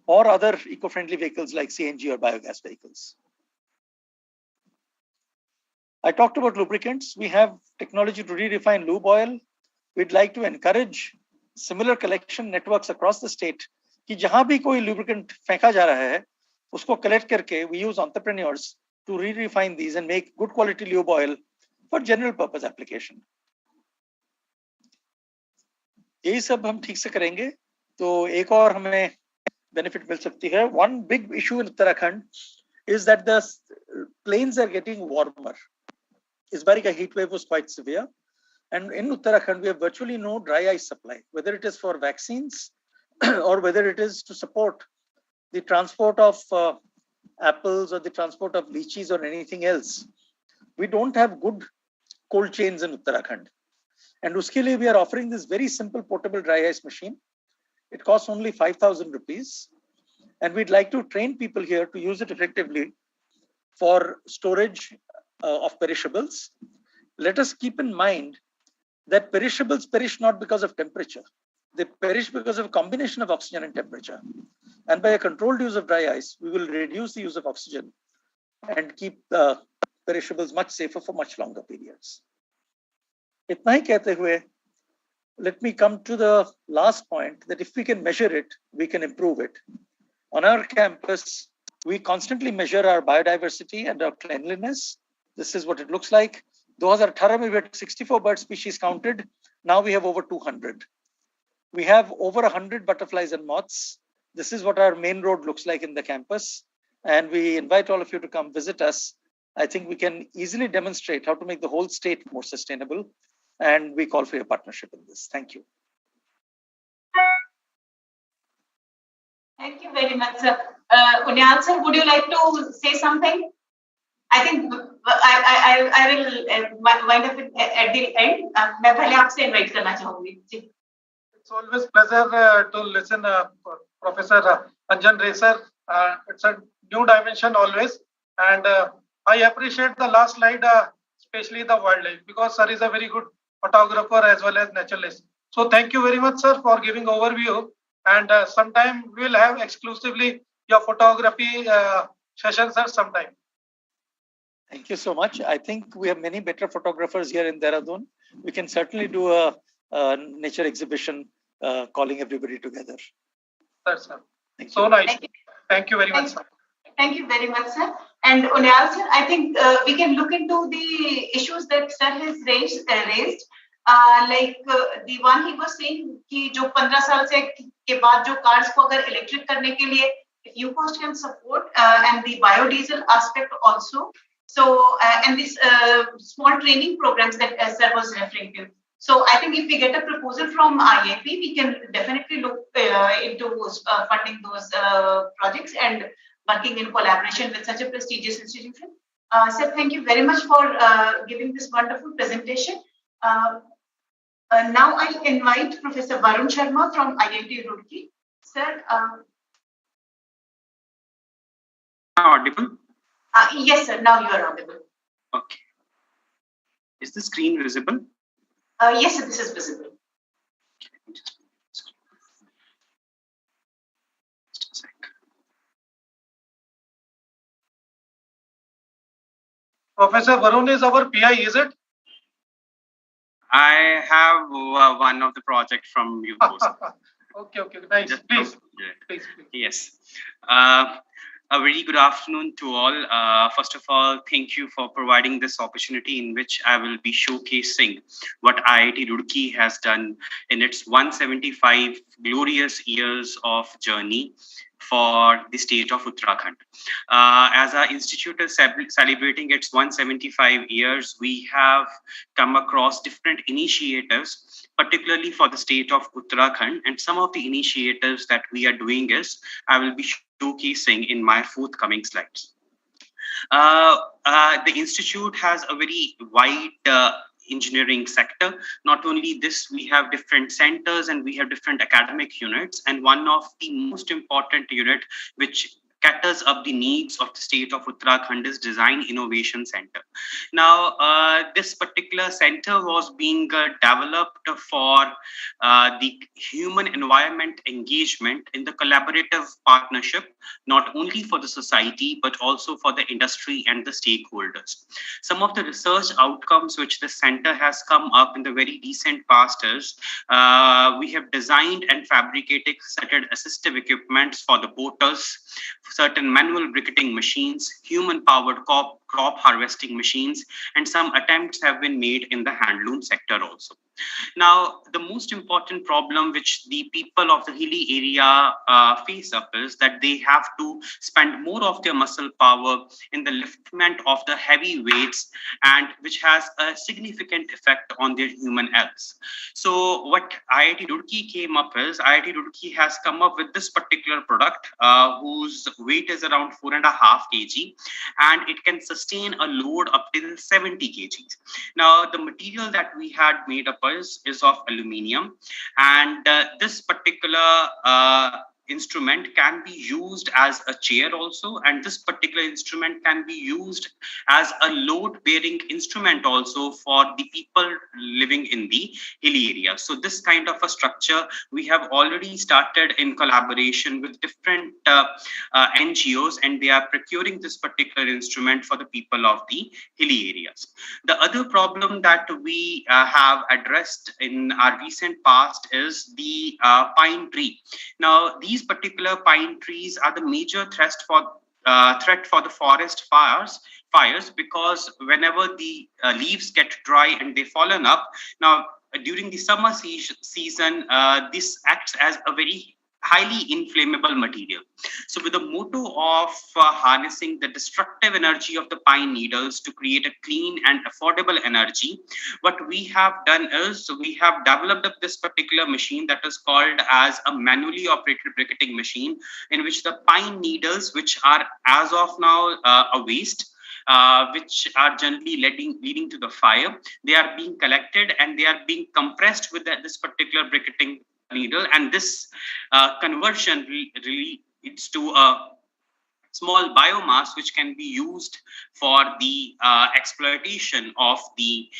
or other eco-friendly vehicles like CNG or biogas vehicles. I talked about lubricants. We have technology to re-refine lube oil. We'd like to encourage similar collection networks across the state. कि जहां भी कोई lubricant फेंका जा रहा है, उसको collect करके we use entrepreneurs to re-refine these and make good quality lube oil for general purpose application. यही सब हम ठीक से करेंगे, तो एक और हमें benefit मिल सकती है. One big issue in Uttarakhand is that the plains are getting warmer. This बारी का heat wave was quite severe. And in Uttarakhand, we have virtually no dry ice supply, whether it is for vaccines or whether it is to support the transport of apples or the transport of lychees or anything else. We don't have good cold chains in Uttarakhand. And uske liye we are offering this very simple portable dry ice machine. It costs only 5,000 rupees. And we'd like to train people here to use it effectively for storage of perishables. Let us keep in mind that perishables perish not because of temperature. They perish because of a combination of oxygen and temperature. And by a controlled use of dry ice, we will reduce the use of oxygen and keep the perishables much safer for much longer periods. Itna hi kehte hue, let me come to the last point, that if we can measure it, we can improve it. On our campus, we constantly measure our biodiversity and our cleanliness. This is what it looks like. 2018 we had 64 bird species counted. Now we have over 200. We have over 100 butterflies and moths. This is what our main road looks like in the campus. And we invite all of you to come visit us. I think we can easily demonstrate how to make the whole state more sustainable. And we call for your partnership in this. Thank you. Thank you very much, sir. Uniyal sir, would you like to say something? I think I will wind up at the end. मैं पहले आपसे invite करना चाहूँगी. It's always pleasure to listen Professor Anjan Ray sir. It's a new dimension always, and I appreciate the last slide, especially the wildlife, because sir is a very good photographer as well as naturalist. So thank you very much, sir, for giving overview. And sometime we will have exclusively your photography session, sir, sometime. Thank you so much. I think we have many better photographers here in Dehradun. We can certainly do a nature exhibition calling everybody together. Sir. Thank you. So nice. Thank you very much, sir. Thank you very much, sir. And Uniyal, sir, I think we can look into the issues that sir has raised. Like the one he was saying कि जो 15 साल से के बाद जो cars को अगर electric करने के लिए UCOST can support and the biodiesel aspect also. So and these small training programs that sir was referring to. So I think if we get a proposal from IIP, we can definitely look into funding those projects and working in collaboration with such a prestigious institution. Sir, thank you very much for giving this wonderful presentation. Now I invite Professor Varun Sharma from IIT Roorkee. Sir. Audible? Yes, sir. Now you are audible. Okay. Is the screen visible? Yes, sir. This is visible. Okay, just a sec. Professor Varun is our PI, is it? I have one of the project from UCOST. Okay, nice. Please. Yes. A very good afternoon to all. First of all, thank you for providing this opportunity in which I will be showcasing what IIT Roorkee has done in its 175 glorious years of journey for the state of Uttarakhand. As our institute is celebrating its 175 years, we have come across different initiatives, particularly for the state of Uttarakhand. And some of the initiatives that we are doing is, I will be showcasing in my forthcoming slides. The institute has a very wide engineering sector. Not only this, we have different centers and we have different academic units. And one of the most important unit which caters up the needs of the state of Uttarakhand is Design Innovation Center. Now, this particular center was being developed for the human environment engagement in the collaborative partnership, not only for the society, but also for the industry and the stakeholders. Some of the research outcomes which the center has come up in the very recent past is, we have designed and fabricated certain assistive equipments for the porters, certain manual briquetting machines, human-powered crop harvesting machines, and some attempts have been made in the handloom sector also. Now, the most important problem which the people of the hilly area face up is that they have to spend more of their muscle power in the liftment of the heavy weights, and which has a significant effect on their human health. So what IIT Roorkee came up is, IIT Roorkee has come up with this particular product whose weight is around 4.5 kg, and it can sustain a load up till 70 kg. Now, the material that we had made up is of aluminium, and this particular instrument can be used as a chair also, and this particular instrument can be used as a load bearing instrument also for the people living in the hilly area. So this kind of a structure we have already started in collaboration with different NGOs, and they are procuring this particular instrument for the people of the hilly areas. The other problem that we have addressed in our recent past is the pine tree. Now, these particular pine trees are the major threat for the forest fires, because whenever the leaves get dry and they fallen up, now during the summer season, this acts as a very highly inflammable material. So with the motto of harnessing the destructive energy of the pine needles to create a clean and affordable energy, what we have done is we have developed up this particular machine that is called as a manually operated briquetting machine, in which the pine needles, which are as of now a waste, which are generally leading to the fire, they are being collected and they are being compressed with this particular briquetting needle, and this conversion really leads to a small biomass which can be used for the exploitation of the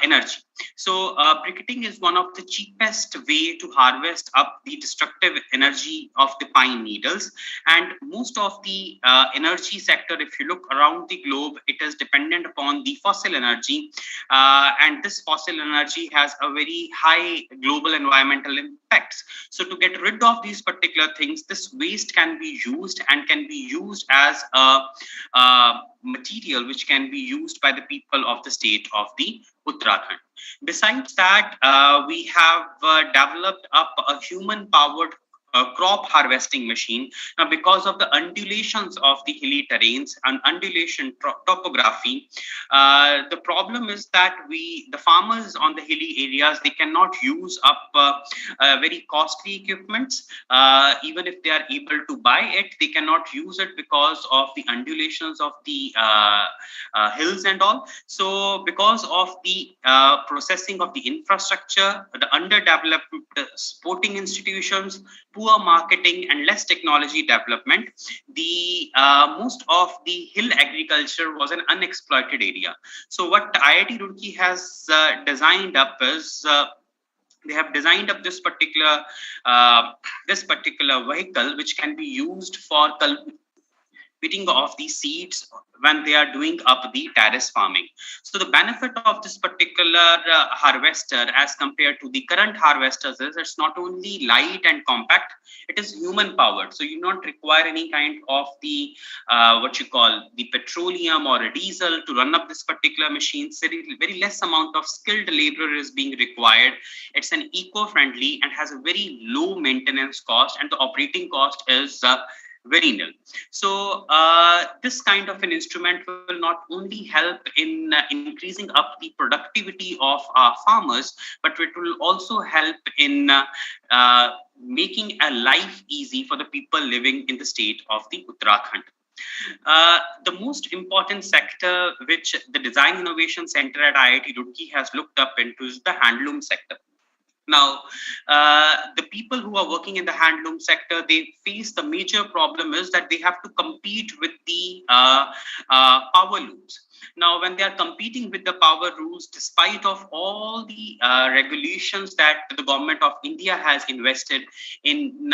energy. So briquetting is one of the cheapest way to harvest up the destructive energy of the pine needles. And most of the energy sector, if you look around the globe, it is dependent upon the fossil energy. And this fossil energy has a very high global environmental impacts. So to get rid of these particular things, this waste can be used and can be used as a material which can be used by the people of the state of the Uttarakhand. Besides that, we have developed up a human-powered crop harvesting machine. Now, because of the undulations of the hilly terrains and undulation topography, the problem is that the farmers on the hilly areas, they cannot use up very costly equipments. Even if they are able to buy it, they cannot use it because of the undulations of the hills and all. So because of the processing of the infrastructure, the underdeveloped sporting institutions, poor marketing and less technology development, the most of the hill agriculture was an unexploited area. So what IIT Roorkee has designed up is they have designed up this particular vehicle which can be used for cultivating of the seeds when they are doing up the terrace farming. So the benefit of this particular harvester as compared to the current harvesters is it's not only light and compact, it is human powered. So you don't require any kind of the what you call the petroleum or a diesel to run up this particular machine. So very less amount of skilled labor is being required. It's an eco-friendly and has a very low maintenance cost, and the operating cost is very nil. So this kind of an instrument will not only help in increasing up the productivity of our farmers, but it will also help in making a life easy for the people living in the state of the Uttarakhand. The most important sector which the Design Innovation Center at IIT Roorkee has looked up into is the handloom sector. Now, the people who are working in the handloom sector, they face the major problem is that they have to compete with the power looms. Now, when they are competing with the power looms, despite of all the regulations that the government of India has invested in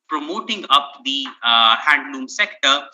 promoting up the handloom sector,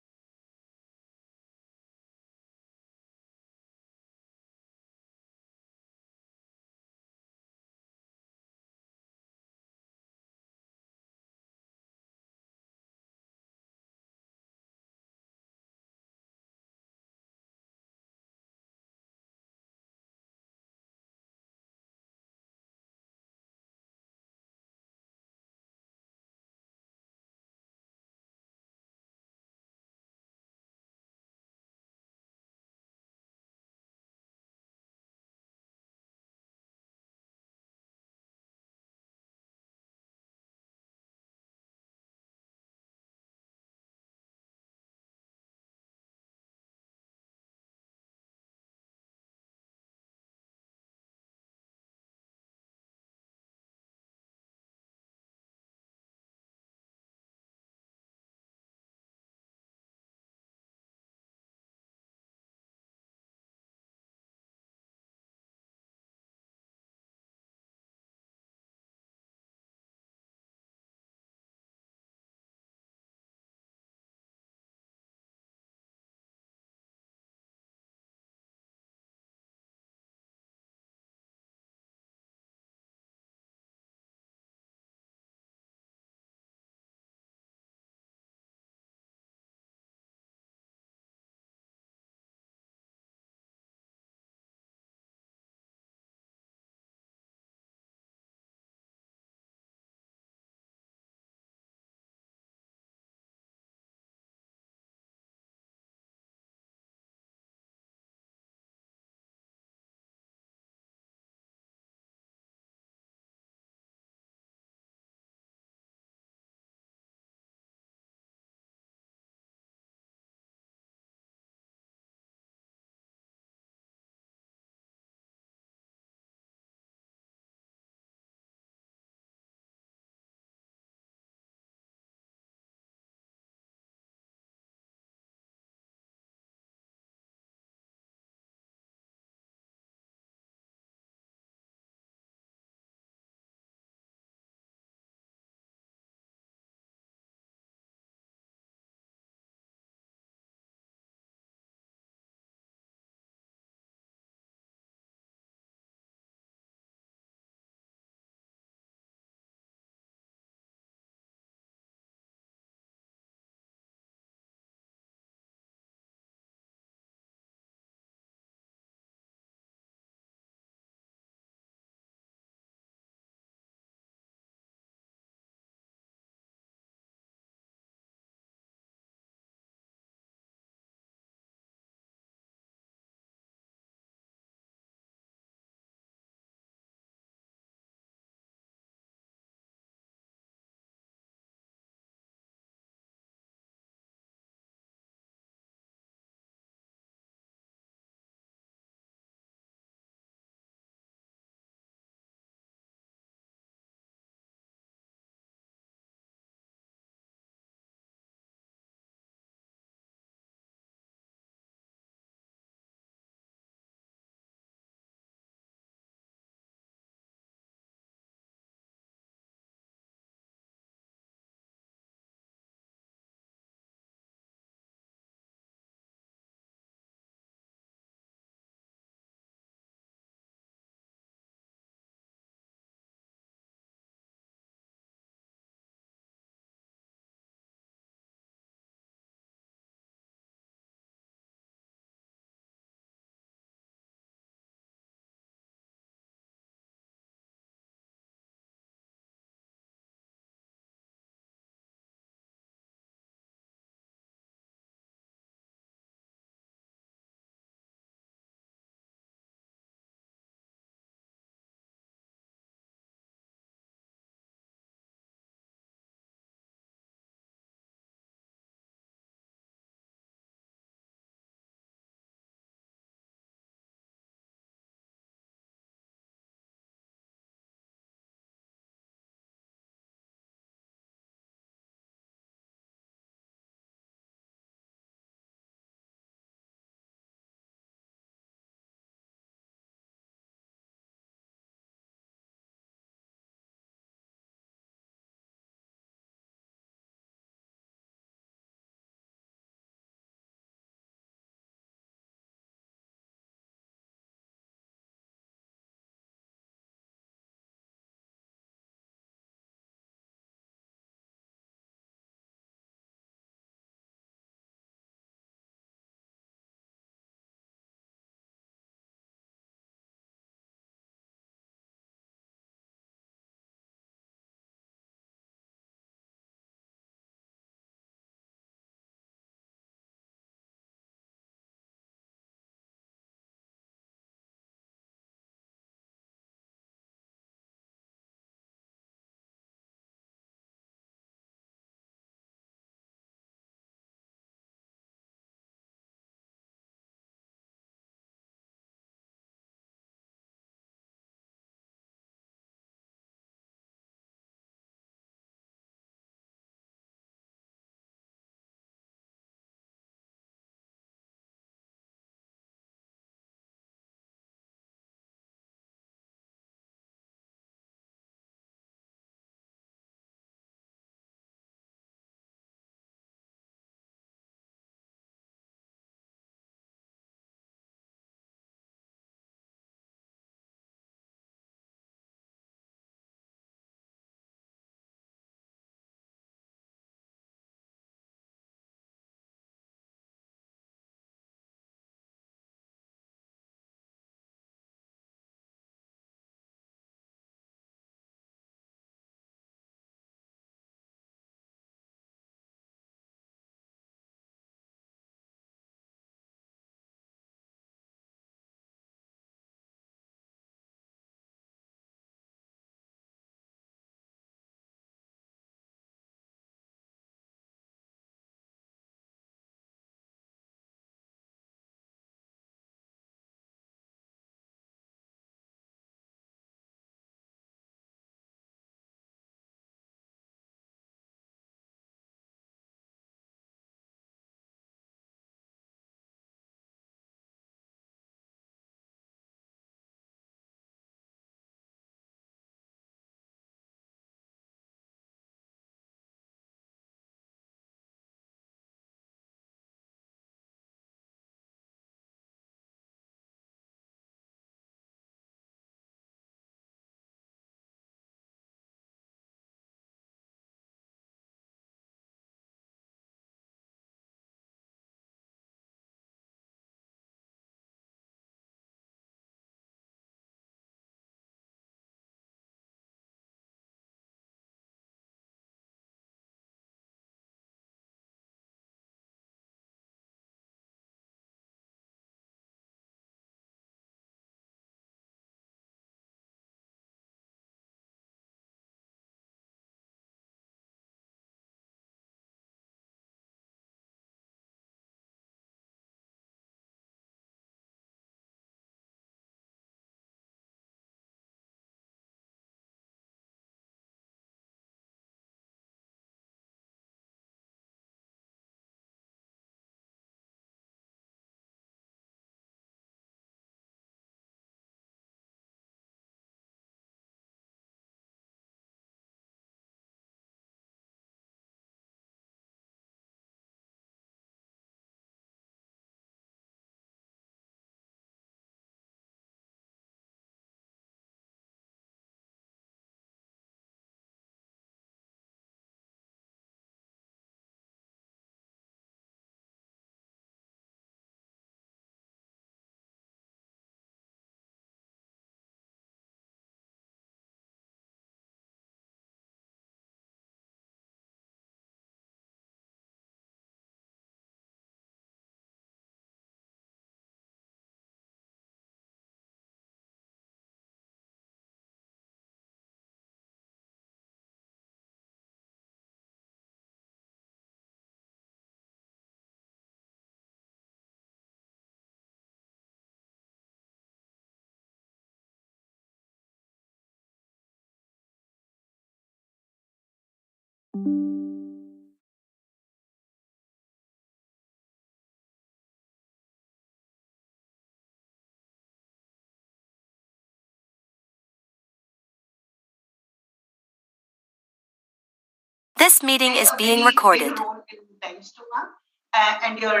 This meeting is a being very recorded. big role in times to come. And your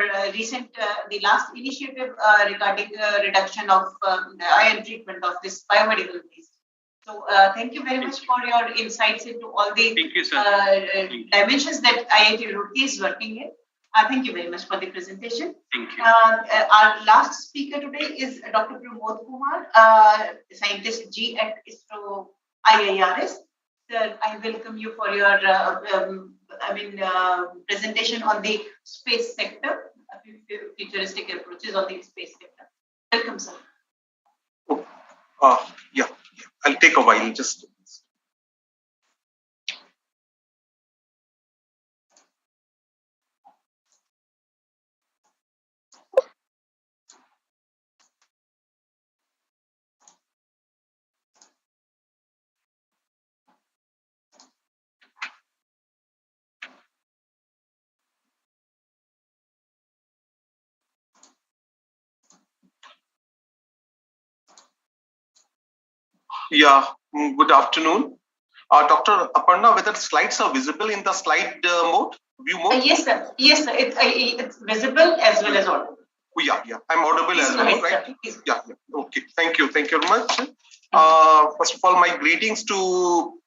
the last initiative regarding reduction of the ion treatment of this biomedical waste. So thank you very much for your insights into all the dimensions that IIT Roorkee is working in. Thank you very much for the presentation. Thank you. Our last speaker today is Dr. Pramod Kumar, scientist G at ISRO IIRS. Sir, I welcome you for your presentation on the space sector, futuristic approaches on the space sector. Welcome, sir. Yeah, I'll take a while. Just. Yeah, good afternoon. Dr. Aparna, whether slides are visible in the slide view mode? Yes, sir. Yes, sir. It's visible as well as audible. Oh, yeah. I'm audible as well, right? Yeah. Okay. Thank you very much. First of all, my greetings to